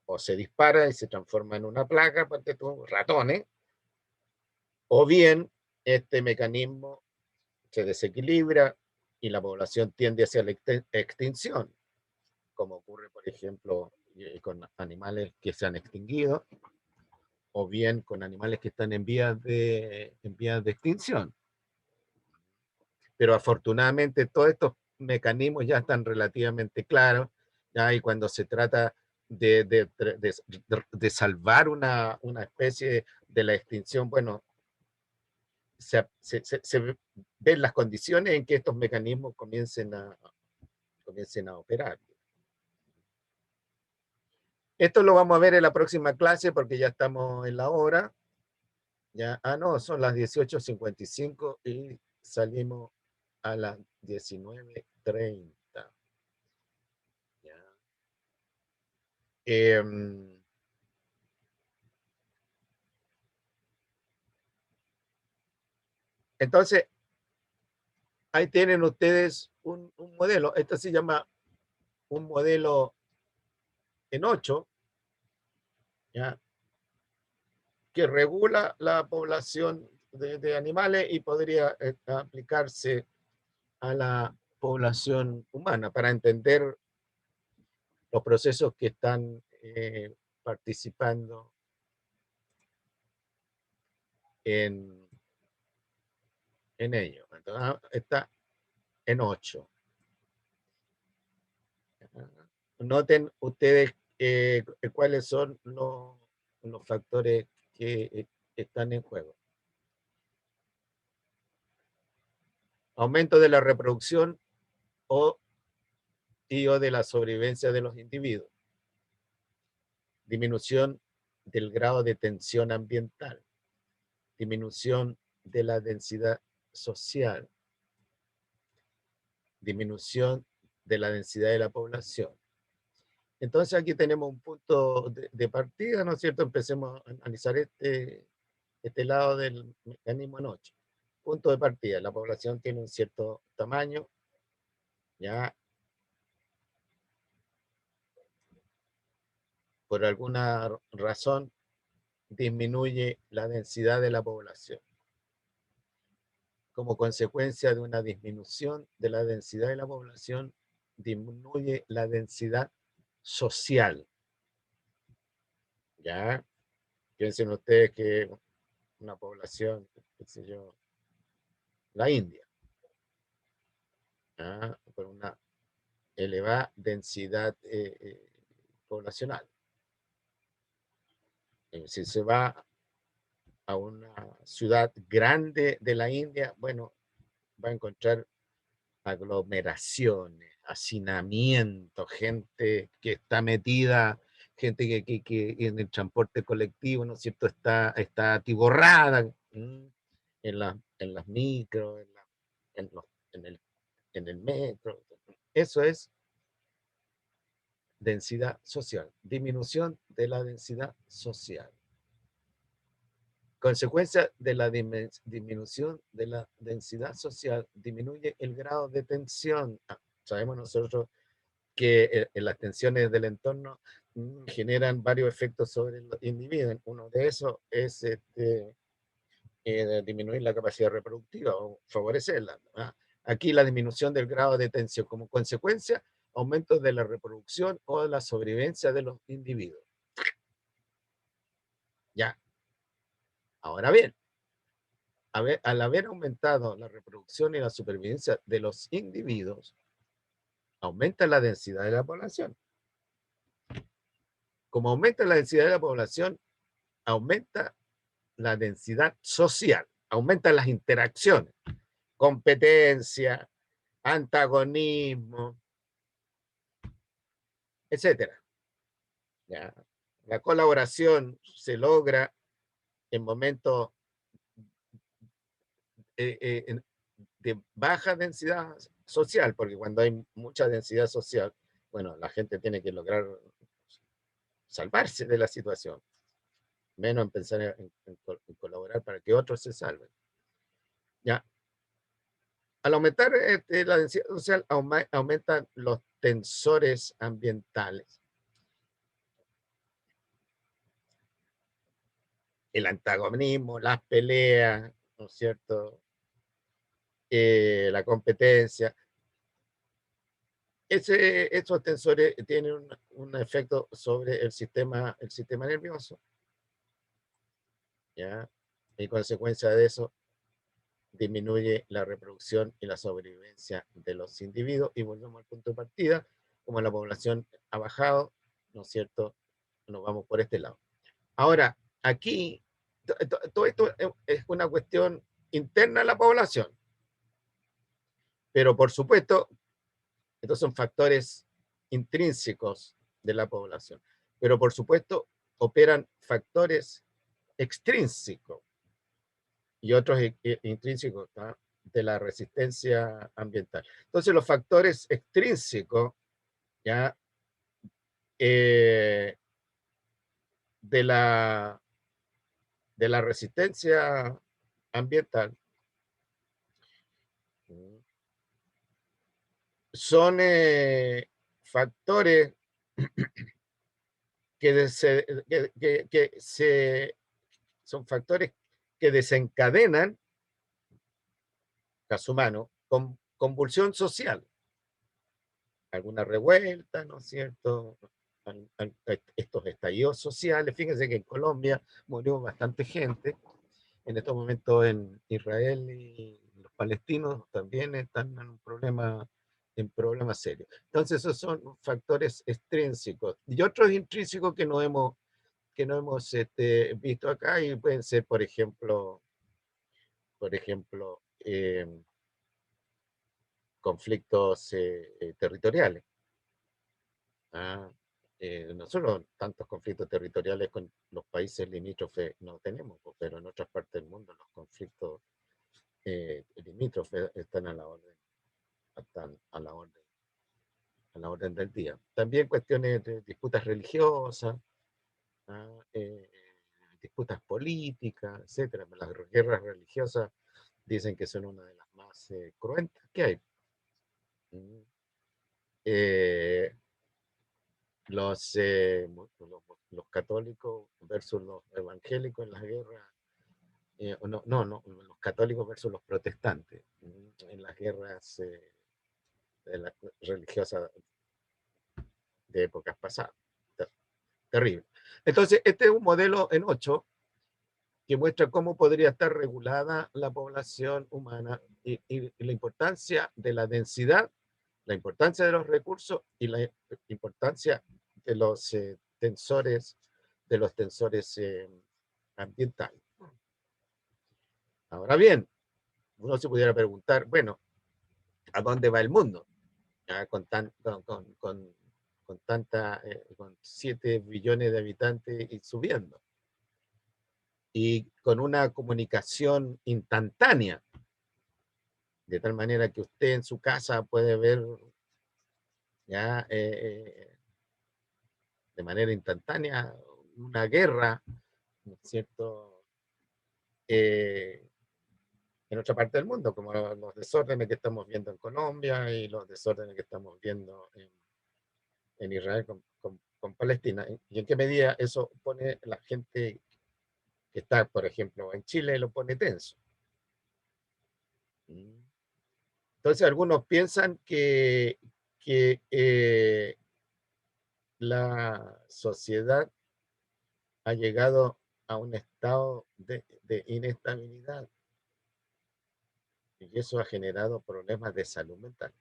o se dispara y se transforma en una plaga, porque tú, ratones, o bien este mecanismo se desequilibra y la población tiende hacia la extinción, como ocurre, por ejemplo, con animales que se han extinguido, o bien con animales que están en vías de extinción. Pero afortunadamente todos estos mecanismos ya están relativamente claros, ¿ya? Y cuando se trata de salvar una especie de la extinción, bueno, se ven las condiciones en que estos mecanismos comiencen a operar. Esto lo vamos a ver en la próxima clase porque ya estamos en la hora. Ya, no, son las 18:55 y salimos a las 19:30. Eh, entonces, ahí tienen ustedes un modelo. Esto se llama un modelo en 8, ¿ya? Que regula la población de animales y podría aplicarse a la población humana para entender los procesos que están participando en ello. Entonces, está en 8. Noten ustedes cuáles son los factores que están en juego. Aumento de la reproducción o de la sobrevivencia de los individuos. Disminución del grado de tensión ambiental. Disminución de la densidad social. Disminución de la densidad de la población. Entonces aquí tenemos un punto de partida, ¿no es cierto? Empecemos a analizar este lado del mecanismo en 8. Punto de partida, la población tiene un cierto tamaño, ya por alguna razón disminuye la densidad de la población. Como consecuencia de una disminución de la densidad de la población, disminuye la densidad social. ¿Ya? Piensen ustedes que una población, qué sé yo, la India, ¿ya? Por una elevada densidad poblacional. Si se va a una ciudad grande de la India, bueno, va a encontrar aglomeraciones, hacinamiento, gente que está metida, gente que en el transporte colectivo, ¿no es cierto?, está atiborrada en las micros, en, en el metro. Eso es densidad social, disminución de la densidad social. Consecuencia de la disminución de la densidad social, disminuye el grado de tensión. Sabemos nosotros que las tensiones del entorno generan varios efectos sobre los individuos. Uno de esos es disminuir la capacidad reproductiva o favorecerla. Aquí la disminución del grado de tensión como consecuencia, aumento de la reproducción o de la sobrevivencia de los individuos. Ya. Ahora bien, al haber aumentado la reproducción y la supervivencia de los individuos, aumenta la densidad de la población. Como aumenta la densidad de la población, aumenta la densidad social, aumentan las interacciones, competencia, antagonismo, etcétera. ¿Ya? La colaboración se logra en momentos de baja densidad social, porque cuando hay mucha densidad social, bueno, la gente tiene que lograr salvarse de la situación, menos en pensar en colaborar para que otros se salven. ¿Ya? Al aumentar la densidad social, aumentan los tensores ambientales. El antagonismo, las peleas, ¿no es cierto? La competencia. Esos tensores tienen un efecto sobre el sistema nervioso, ¿ya? Y consecuencia de eso, disminuye la reproducción y la sobrevivencia de los individuos, y volvemos al punto de partida, como la población ha bajado, ¿no es cierto? Nos vamos por este lado. Ahora, aquí, todo esto es una cuestión interna a la población, pero por supuesto, estos son factores intrínsecos de la población, pero por supuesto, operan factores extrínsecos y otros intrínsecos, ¿no?, de la resistencia ambiental. Entonces, los factores extrínsecos, ¿ya?, de de la resistencia ambiental son factores son factores que desencadenan, caso humano, convulsión social, alguna revuelta, ¿no es cierto? Estos estallidos sociales. Fíjense que en Colombia murió bastante gente. En estos momentos en Israel y los palestinos también están en problemas serios. Entonces esos son factores extrínsecos. Y otros intrínsecos que no hemos visto acá, y pueden ser, por ejemplo, conflictos territoriales. Nosotros tantos conflictos territoriales con los países limítrofes no tenemos, pero en otras partes del mundo los conflictos limítrofes están a la orden, están a la orden del día. También cuestiones de disputas religiosas, disputas políticas, etcétera. Las guerras religiosas dicen que son una de las más cruentas que hay. Eh, los católicos versus los evangélicos en las guerras, los católicos versus los protestantes en las guerras religiosas de épocas pasadas. Terrible. Entonces, este es un modelo en 8 que muestra cómo podría estar regulada la población humana y la importancia de la densidad, la importancia de los recursos y la importancia de los tensores, ambientales. Ahora bien, uno se pudiera preguntar, bueno, a dónde va el mundo, ¿ya? Con 7 billones de habitantes y subiendo. Y con una comunicación instantánea, de tal manera que usted en su casa puede ver ya de manera instantánea una guerra, ¿no es cierto? Eh, en otra parte del mundo, como los desórdenes que estamos viendo en Colombia y los desórdenes que estamos viendo en Israel con Palestina. ¿Y en qué medida eso pone la gente que está, por ejemplo, en Chile, lo pone tenso? Entonces algunos piensan que la sociedad ha llegado a un estado de inestabilidad y eso ha generado problemas de salud mental.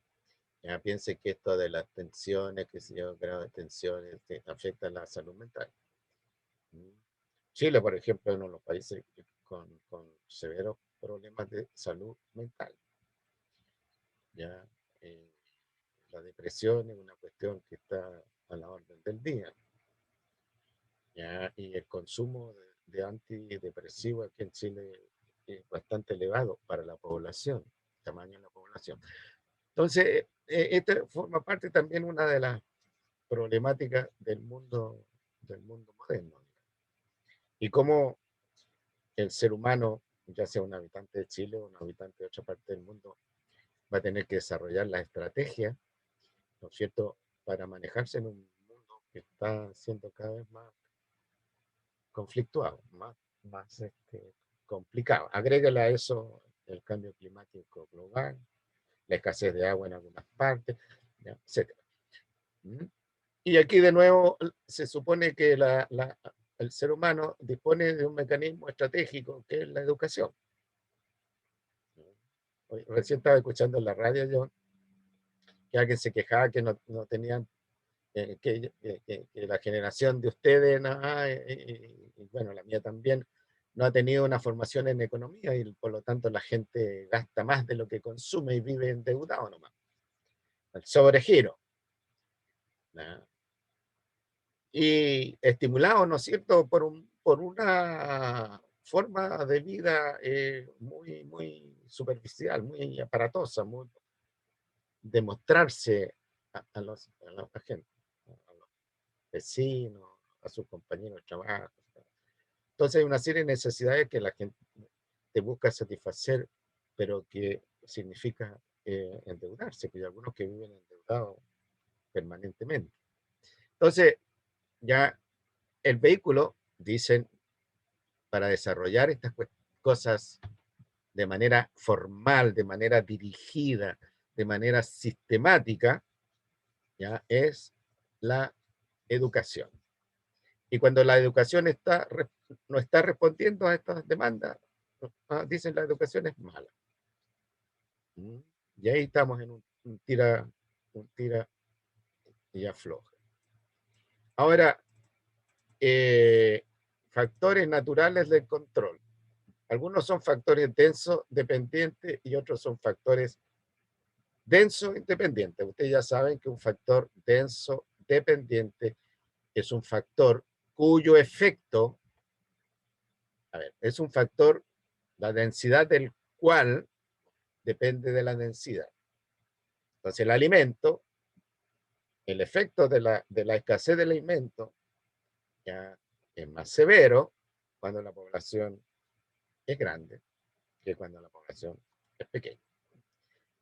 Ya piense que esto de las tensiones, que se yo, grado de tensiones, afecta la salud mental. Chile, por ejemplo, es uno de los países con severos problemas de salud mental. Ya, eh, la depresión es una cuestión que está a la orden del día. ¿Ya? Y el consumo de antidepresivos aquí en Chile es bastante elevado para la población, el tamaño de la población. Entonces, esta forma parte también una de las problemáticas del mundo moderno. Y cómo el ser humano, ya sea un habitante de Chile o un habitante de otra parte del mundo, va a tener que desarrollar la estrategia, ¿no es cierto?, para manejarse en un mundo que está siendo cada vez más conflictuado, más complicado. Agrégale a eso el cambio climático global, la escasez de agua en algunas partes, ¿ya? Etcétera. Y aquí de nuevo se supone que el ser humano dispone de un mecanismo estratégico que es la educación. Hoy, recién estaba escuchando en la radio yo que alguien se quejaba que no tenían, que la generación de ustedes, ¿no? Y bueno, la mía también, no ha tenido una formación en economía y por lo tanto la gente gasta más de lo que consume y vive endeudado nomás. El sobregiro, ¿no? Y estimulado, ¿no es cierto?, por una forma de vida muy superficial, muy aparatosa, muy demostrarse a la gente, a los vecinos, a sus compañeros de trabajo. Entonces hay una serie de necesidades que la gente te busca satisfacer, pero que significa endeudarse, que hay algunos que viven endeudados permanentemente. Entonces, ya el vehículo, dicen, para desarrollar estas cosas de manera formal, de manera dirigida, de manera sistemática, ya es la educación. Y cuando la educación no está respondiendo a estas demandas, dicen la educación es mala. Y ahí estamos en un tira y afloja. Ahora, factores naturales del control. Algunos son factores densos dependientes y otros son factores denso independientes. Ustedes ya saben que un factor denso dependiente es un factor cuyo efecto, a ver, es un factor, la densidad del cual depende de la densidad. Entonces el alimento, el efecto de la escasez del alimento ya es más severo cuando la población es grande que cuando la población es pequeña.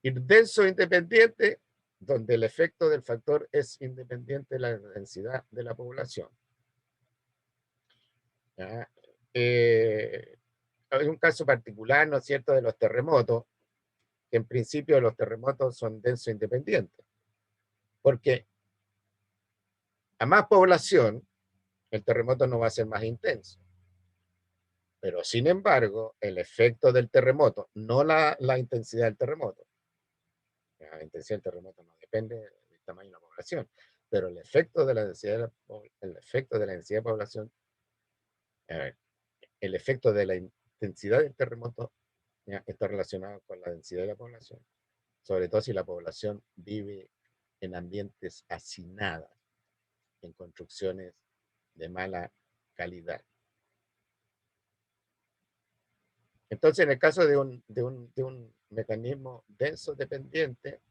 Y denso independiente, donde el efecto del factor es independiente de la densidad de la población. ¿Ya? Hay un caso particular, ¿no es cierto?, de los terremotos, que en principio los terremotos son denso independientes, porque a más población, el terremoto no va a ser más intenso. Pero sin embargo, el efecto del terremoto, no la intensidad del terremoto, la intensidad del terremoto no depende del tamaño de la población, pero el efecto de la densidad el efecto de la densidad de población, el efecto de la intensidad del terremoto ya está relacionado con la densidad de la población. sobre todo si la población vive en ambientes hacinadas, en construcciones de mala calidad. Entonces, en el caso de un mecanismo denso dependiente,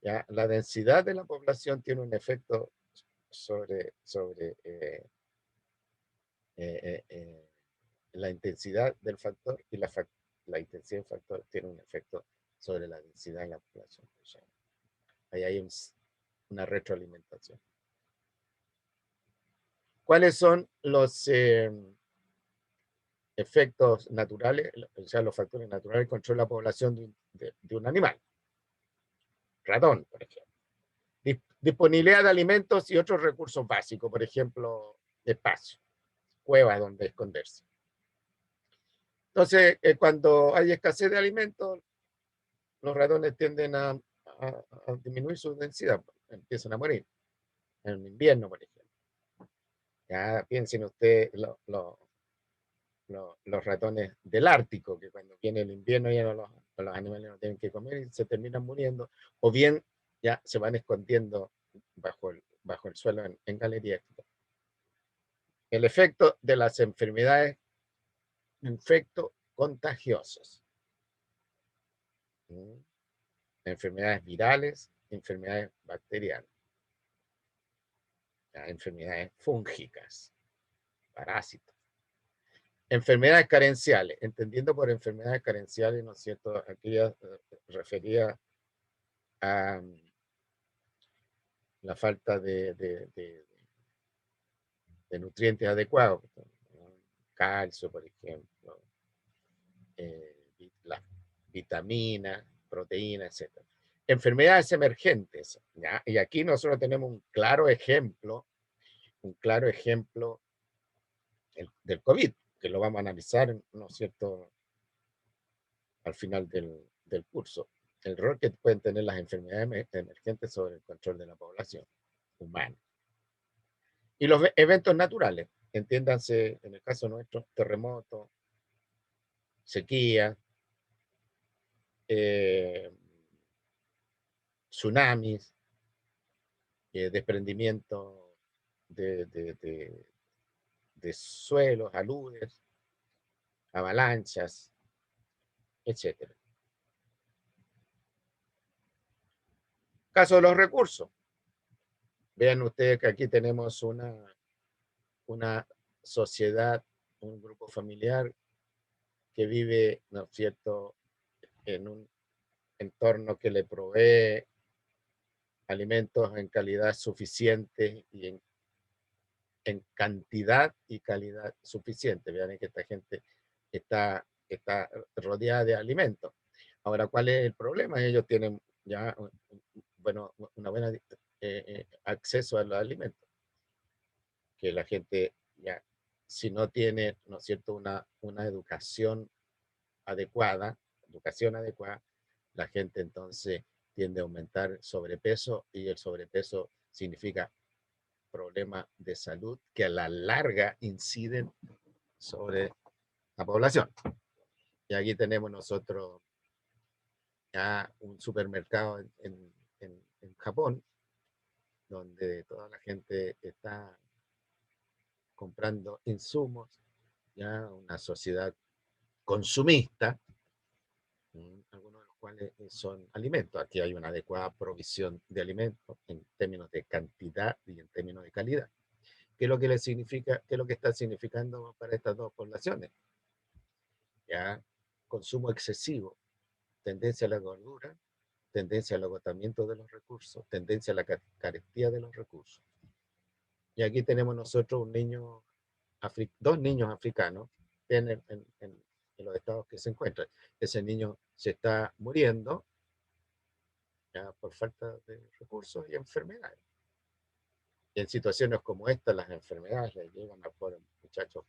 ¿ya? La densidad de la población tiene un efecto sobre eh, eh, la intensidad del factor y la intensidad del factor tiene un efecto sobre la densidad de la población. O sea, ahí hay una retroalimentación. ¿Cuáles son los efectos naturales, o sea, los factores naturales que controlan la población de un animal? Ratón, por ejemplo. Disponibilidad de alimentos y otros recursos básicos, por ejemplo, espacio, cuevas donde esconderse. Entonces, cuando hay escasez de alimentos, los ratones tienden a disminuir su densidad, empiezan a morir. En invierno, por ejemplo. Ya piensen ustedes los ratones del Ártico, que cuando viene el invierno ya los animales no tienen que comer y se terminan muriendo, o bien ya se van escondiendo bajo el suelo en galerías. El efecto de las enfermedades infecto-contagiosas. Enfermedades virales, enfermedades bacterianas, enfermedades fúngicas, parásitos. Enfermedades carenciales, entendiendo por enfermedades carenciales, ¿no es cierto?, aquellas referidas a la falta de nutrientes adecuados, calcio, por ejemplo, las vitaminas, proteínas, etc. Enfermedades emergentes, ¿ya? Y aquí nosotros tenemos un claro ejemplo del COVID, que lo vamos a analizar, ¿no es cierto?, al final del curso. El rol que pueden tener las enfermedades emergentes sobre el control de la población humana. Y los eventos naturales, entiéndanse, en el caso nuestro, terremotos, sequía, tsunamis, desprendimiento de suelos, aludes, avalanchas, etc. Caso de los recursos. Vean ustedes que aquí tenemos una sociedad, un grupo familiar que vive, ¿no es cierto?, en un entorno que le provee alimentos en calidad suficiente y en cantidad y calidad suficiente. Vean que esta gente está rodeada de alimentos. Ahora, ¿cuál es el problema? Ellos tienen ya, bueno, una buena acceso a los alimentos, que la gente ya, si no tiene, ¿no es cierto?, una educación adecuada, la gente entonces tiende a aumentar sobrepeso y el sobrepeso significa problemas de salud que a la larga inciden sobre la población. Y aquí tenemos nosotros ya un supermercado en Japón, donde toda la gente está comprando insumos, ya una sociedad consumista, algunos de los cuales son alimentos. Aquí hay una adecuada provisión de alimentos en términos de cantidad y en términos de calidad. ¿Qué es lo que le significa, qué es lo que está significando para estas dos poblaciones? Ya, consumo excesivo, tendencia a la gordura, tendencia al agotamiento de los recursos, tendencia a la carestía de los recursos. Y aquí tenemos nosotros dos niños africanos en los estados que se encuentran. Ese niño se está muriendo ya por falta de recursos y enfermedades. Y en situaciones como esta, las enfermedades le llegan a por muchachos,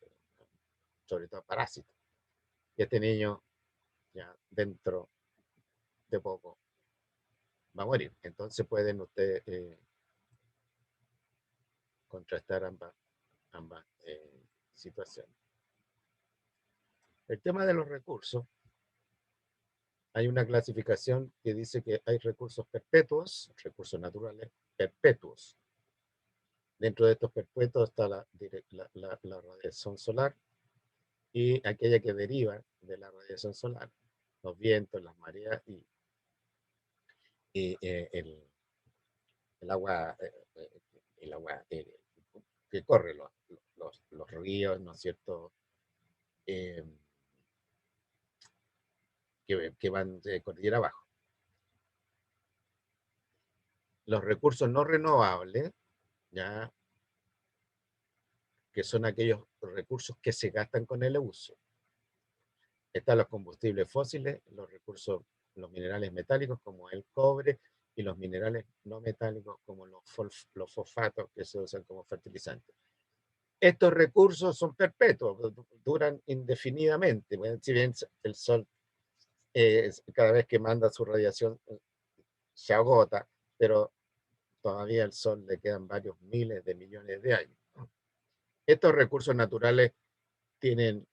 sobre todo parásitos. Y este niño, ya dentro de poco, va a morir. Entonces pueden ustedes contrastar ambas situaciones. El tema de los recursos, Hay una clasificación que dice que hay recursos perpetuos, recursos naturales perpetuos. Dentro de estos perpetuos está la radiación solar y aquella que deriva de la radiación solar, los vientos, las mareas y el agua, el agua que corre, los ríos, ¿no es cierto? Eh, que van de cordillera abajo. Los recursos no renovables, ya, que son aquellos recursos que se gastan con el uso. Están los combustibles fósiles, los recursos, los minerales metálicos como el cobre y los minerales no metálicos como los fosfatos que se usan como fertilizantes. Estos recursos son perpetuos, duran indefinidamente. Bueno, si bien el Sol cada vez que manda su radiación se agota, pero todavía al Sol le quedan varios miles de millones de años. Estos recursos naturales tienen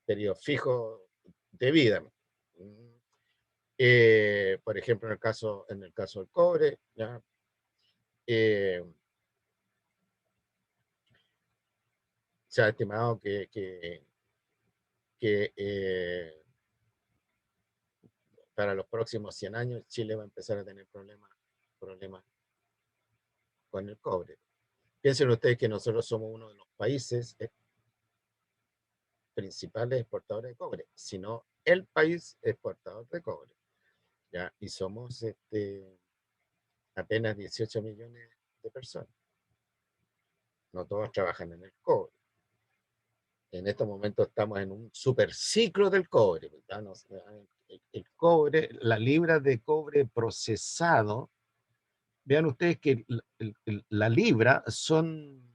periodos fijos de vida. Por ejemplo, en el caso del cobre, ¿ya? Eh, se ha estimado que para los próximos 100 años Chile va a empezar a tener problemas con el cobre. Piensen ustedes que nosotros somos uno de los países principales exportadores de cobre, sino el país exportador de cobre, ¿ya? Y somos apenas 18 millones de personas. No todos trabajan en el cobre. En estos momentos estamos en un superciclo del cobre. El cobre, la libra de cobre procesado, vean ustedes que la libra son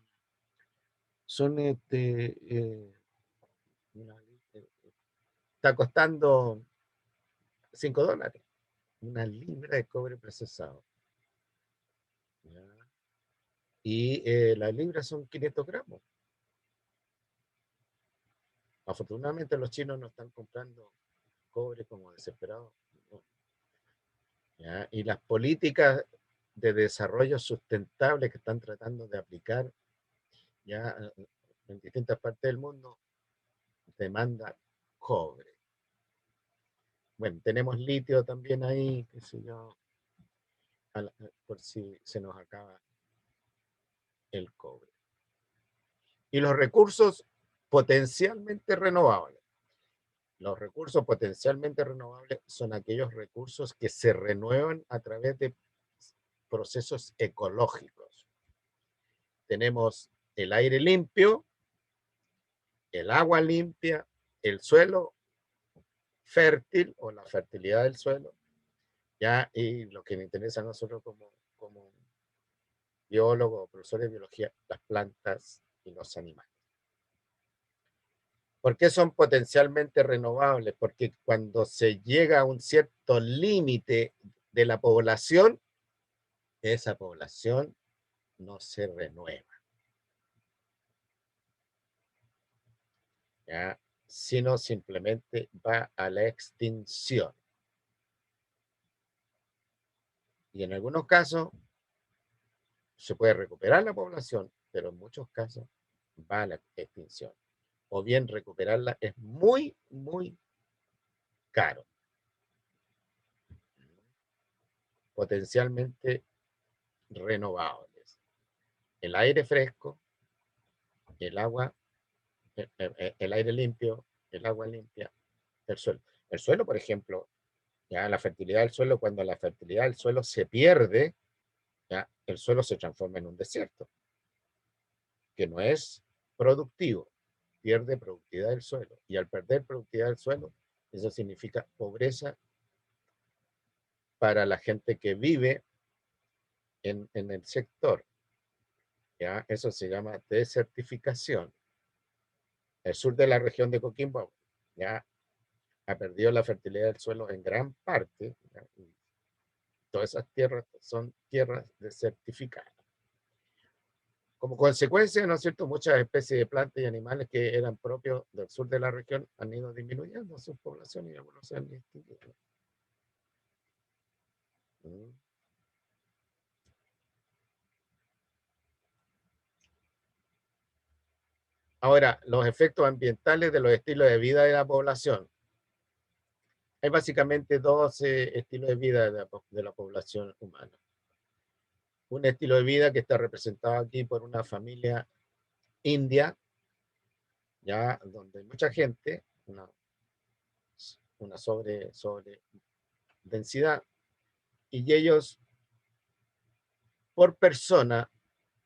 está costando $5, una libra de cobre procesado. ¿Ya? Y las libras son 500 gramos. Afortunadamente los chinos no están comprando cobre como desesperados. ¿No? ¿Ya? Y las políticas de desarrollo sustentable que están tratando de aplicar ya en distintas partes del mundo demanda cobre. Bueno, tenemos litio también ahí, qué sé yo, por si se nos acaba el cobre. Y los recursos potencialmente renovables. Los recursos potencialmente renovables son aquellos recursos que se renuevan a través de procesos ecológicos. Tenemos el aire limpio, el agua limpia, el suelo fértil o la fertilidad del suelo, ¿ya? Y lo que me interesa a nosotros como biólogos o profesores de biología, las plantas y los animales. ¿Por qué son potencialmente renovables? Porque cuando se llega a un cierto límite de la población, esa población no se renueva, ¿ya? Sino simplemente va a la extinción. Y en algunos casos se puede recuperar la población, pero en muchos casos va a la extinción. O bien recuperarla es muy, muy caro. Potencialmente renovables. El aire fresco, el agua, el aire limpio, el agua limpia, el suelo. El suelo, por ejemplo, ya la fertilidad del suelo, cuando la fertilidad del suelo se pierde, ya el suelo se transforma en un desierto, que no es productivo, pierde productividad del suelo. Y al perder productividad del suelo, eso significa pobreza para la gente que vive en el sector. ¿Ya? Eso se llama desertificación. El sur de la región de Coquimbo ya ha perdido la fertilidad del suelo en gran parte. ¿Ya? Y todas esas tierras son tierras desertificadas. Como consecuencia, ¿no es cierto?, muchas especies de plantas y animales que eran propios del sur de la región han ido disminuyendo sus poblaciones y algunos se han extinguido. Mm. Ahora, los efectos ambientales de los estilos de vida de la población. Hay básicamente dos estilos de vida de la población humana. Un estilo de vida que está representado aquí por una familia india, ya donde hay mucha gente, una sobre densidad, y ellos por persona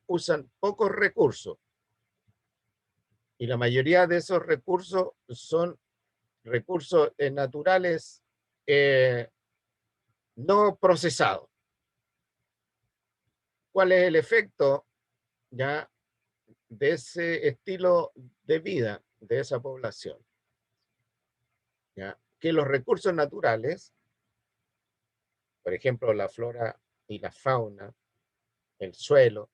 usan pocos recursos, y la mayoría de esos recursos son recursos naturales eh, no procesados. ¿Cuál es el efecto ya de ese estilo de vida de esa población? ¿Ya? Que los recursos naturales, por ejemplo, la flora y la fauna, el suelo,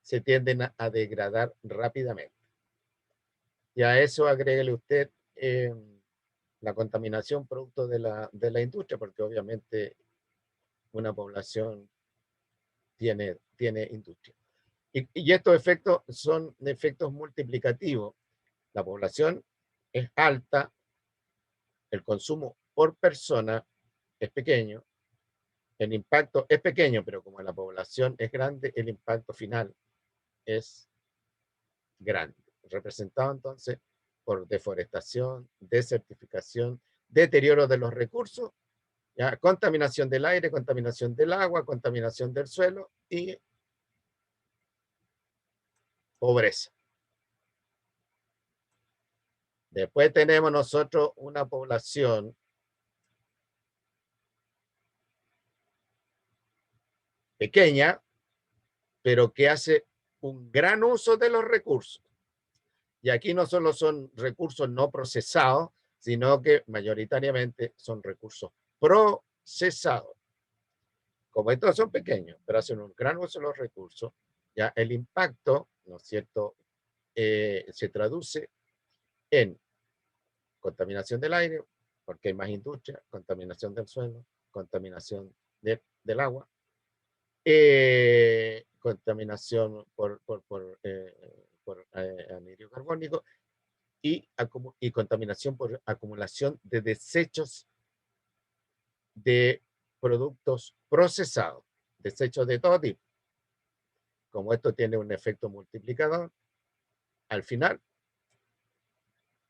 se tienden a degradar rápidamente. Y a eso agréguele usted la contaminación producto de la industria, porque obviamente una población tiene industria. Y estos efectos son efectos multiplicativos. La población es alta, el consumo por persona es pequeño, el impacto es pequeño, pero como la población es grande, el impacto final es grande, representado entonces por deforestación, desertificación, deterioro de los recursos, ¿ya? Contaminación del aire, contaminación del agua, contaminación del suelo y pobreza. Después tenemos nosotros una población pequeña, pero que hace un gran uso de los recursos. Y aquí no solo son recursos no procesados, sino que mayoritariamente son recursos procesados. Como estos son pequeños, pero hacen un gran uso de los recursos, ya el impacto, ¿no es cierto?, se traduce en contaminación del aire, porque hay más industria, contaminación del suelo, contaminación del agua, contaminación por anhídrido carbónico y contaminación por acumulación de desechos de productos procesados, desechos de todo tipo. Como esto tiene un efecto multiplicador, al final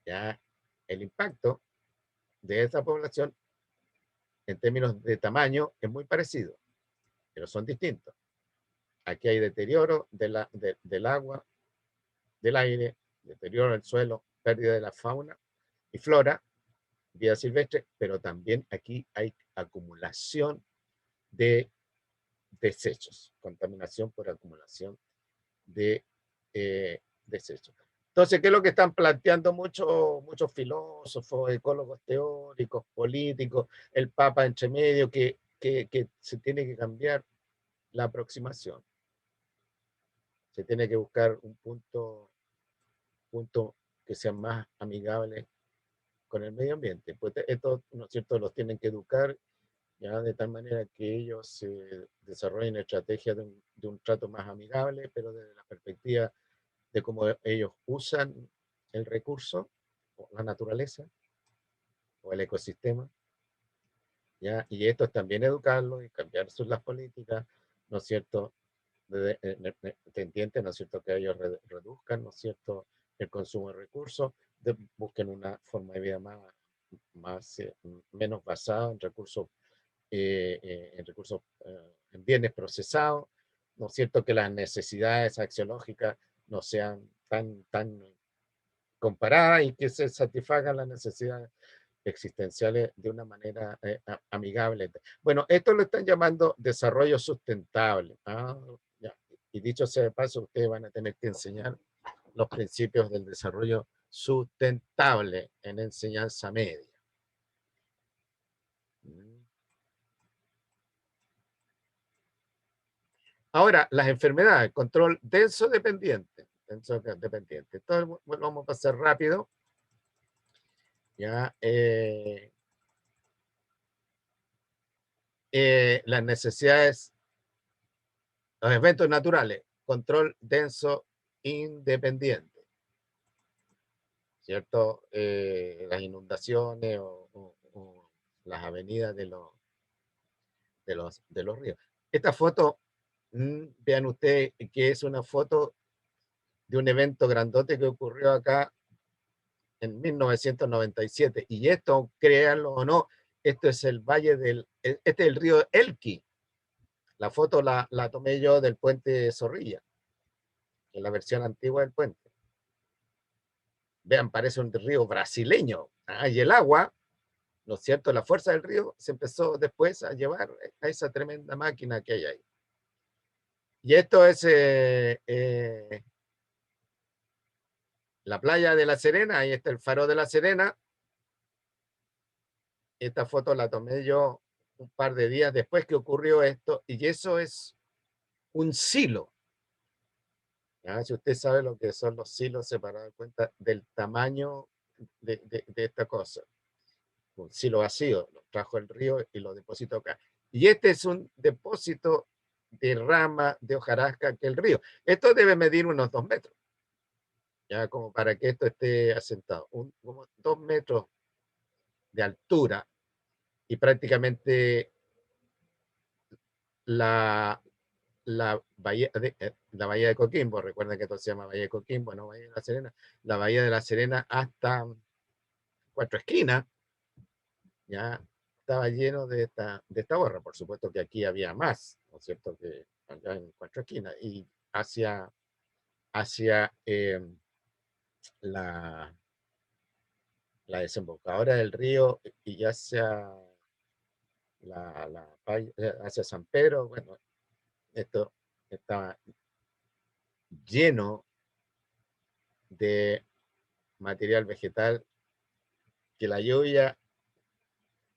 ya el impacto de esa población en términos de tamaño es muy parecido, pero son distintos. Aquí hay deterioro del agua, del aire, deterioro del suelo, pérdida de la fauna y flora, vida silvestre, pero también aquí hay acumulación de desechos, contaminación por acumulación de desechos. Entonces, ¿qué es lo que están planteando muchos filósofos, ecólogos teóricos, políticos, el Papa entre medio, que se tiene que cambiar la aproximación? Se tiene que buscar un punto que sea más amigable con el medio ambiente. Pues esto, ¿no es cierto?, los tienen que educar ya de tal manera que ellos desarrollen estrategias de un trato más amigable, pero desde la perspectiva de cómo ellos usan el recurso, o la naturaleza, o el ecosistema, ¿ya? Y esto es también educarlos y cambiar las políticas, ¿no es cierto?, tendientes, ¿no es cierto?, que ellos reduzcan, ¿no es cierto?, el consumo de recursos, busquen una forma de vida menos basada en recursos, en bienes procesados, ¿no es cierto?, que las necesidades axiológicas no sean tan comparadas y que se satisfagan las necesidades existenciales de una manera amigable. Bueno, esto lo están llamando desarrollo sustentable. Ya. Y dicho sea de paso, ustedes van a tener que enseñar los principios del desarrollo sustentable en enseñanza media. Ahora, las enfermedades, control denso dependiente. Entonces, bueno, vamos a pasar rápido. Ya, las necesidades, los eventos naturales, control denso independiente, ¿cierto? Las inundaciones o las avenidas de los ríos. Esta foto, vean ustedes que es una foto de un evento grandote que ocurrió acá en 1997. Y esto, créanlo o no, esto es el valle este es el río Elqui. La foto la tomé yo del puente Zorrilla, en la versión antigua del puente. Vean, parece un río brasileño. Y el agua, ¿no es cierto? La fuerza del río se empezó después a llevar a esa tremenda máquina que hay ahí. Y esto es la playa de La Serena, ahí está el faro de La Serena. Esta foto la tomé yo un par de días después que ocurrió esto, y eso es un silo. ¿Ya? Si usted sabe lo que son los silos, se para dar cuenta del tamaño de esta cosa. Un silo vacío, lo trajo el río y lo depositó acá. Y este es un depósito de rama de hojarasca que el río. Esto debe medir unos 2 metros, ya como para que esto esté asentado. Como 2 metros de altura, y prácticamente la bahía de Coquimbo, recuerden que esto se llama Bahía de Coquimbo, no Bahía de La Serena, la Bahía de La Serena hasta Cuatro Esquinas, ya estaba lleno de esta borra. Por supuesto que aquí había más, ¿no es cierto?, que allá en Cuatro Esquinas, y hacia la, la desembocadura del río y hacia hacia San Pedro. Bueno, esto estaba lleno de material vegetal que la lluvia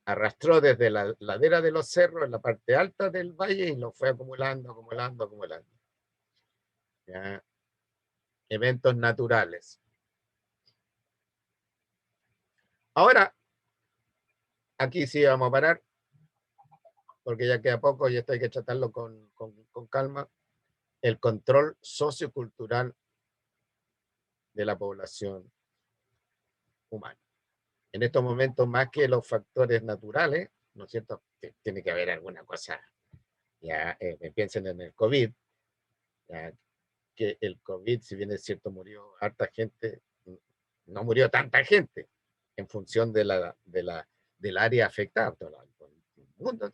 arrastró desde la ladera de los cerros en la parte alta del valle y lo fue acumulando, acumulando, acumulando. ¿Ya? Eventos naturales. Ahora, aquí sí vamos a parar, porque ya queda poco y esto hay que tratarlo con calma. El control sociocultural de la población humana. En estos momentos, más que los factores naturales, ¿no es cierto?, tiene que haber alguna cosa. Ya piensen en el COVID, ya, que el COVID, si bien es cierto, murió harta gente, no murió tanta gente en función del área afectada. El mundo,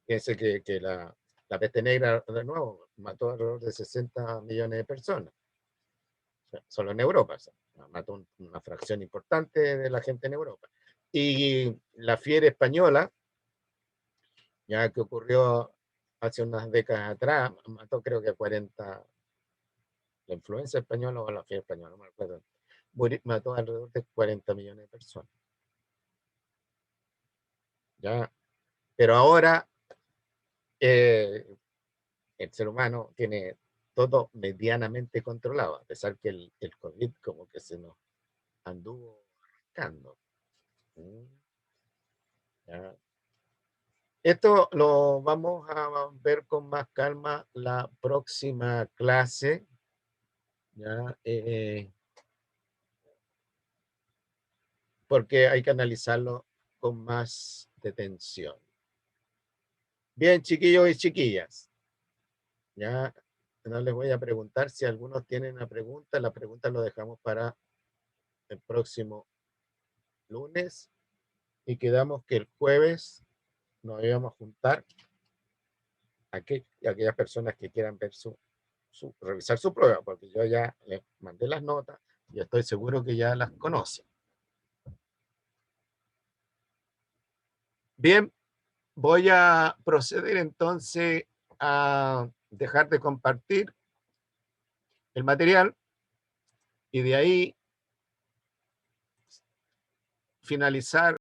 piense que la peste negra, de nuevo, mató alrededor de 60 millones de personas, solo en Europa. O sea, mató una fracción importante de la gente en Europa. Y la fiebre española, ya que ocurrió hace unas décadas atrás, mató creo que 40, la influenza española o la fiebre española, no me acuerdo, mató alrededor de 40 millones de personas. ¿Ya? Pero ahora el ser humano tiene todo medianamente controlado, a pesar que el COVID como que se nos anduvo arrancando. ¿Ya? Esto lo vamos a ver con más calma la próxima clase, ¿ya? Porque hay que analizarlo con más detención. Bien, chiquillos y chiquillas, ya no les voy a preguntar si algunos tienen una pregunta. La pregunta lo dejamos para el próximo lunes y quedamos que el jueves nos íbamos a juntar a aquellas personas que quieran ver revisar su prueba, porque yo ya les mandé las notas y estoy seguro que ya las conocen. Bien, voy a proceder entonces a dejar de compartir el material y de ahí finalizar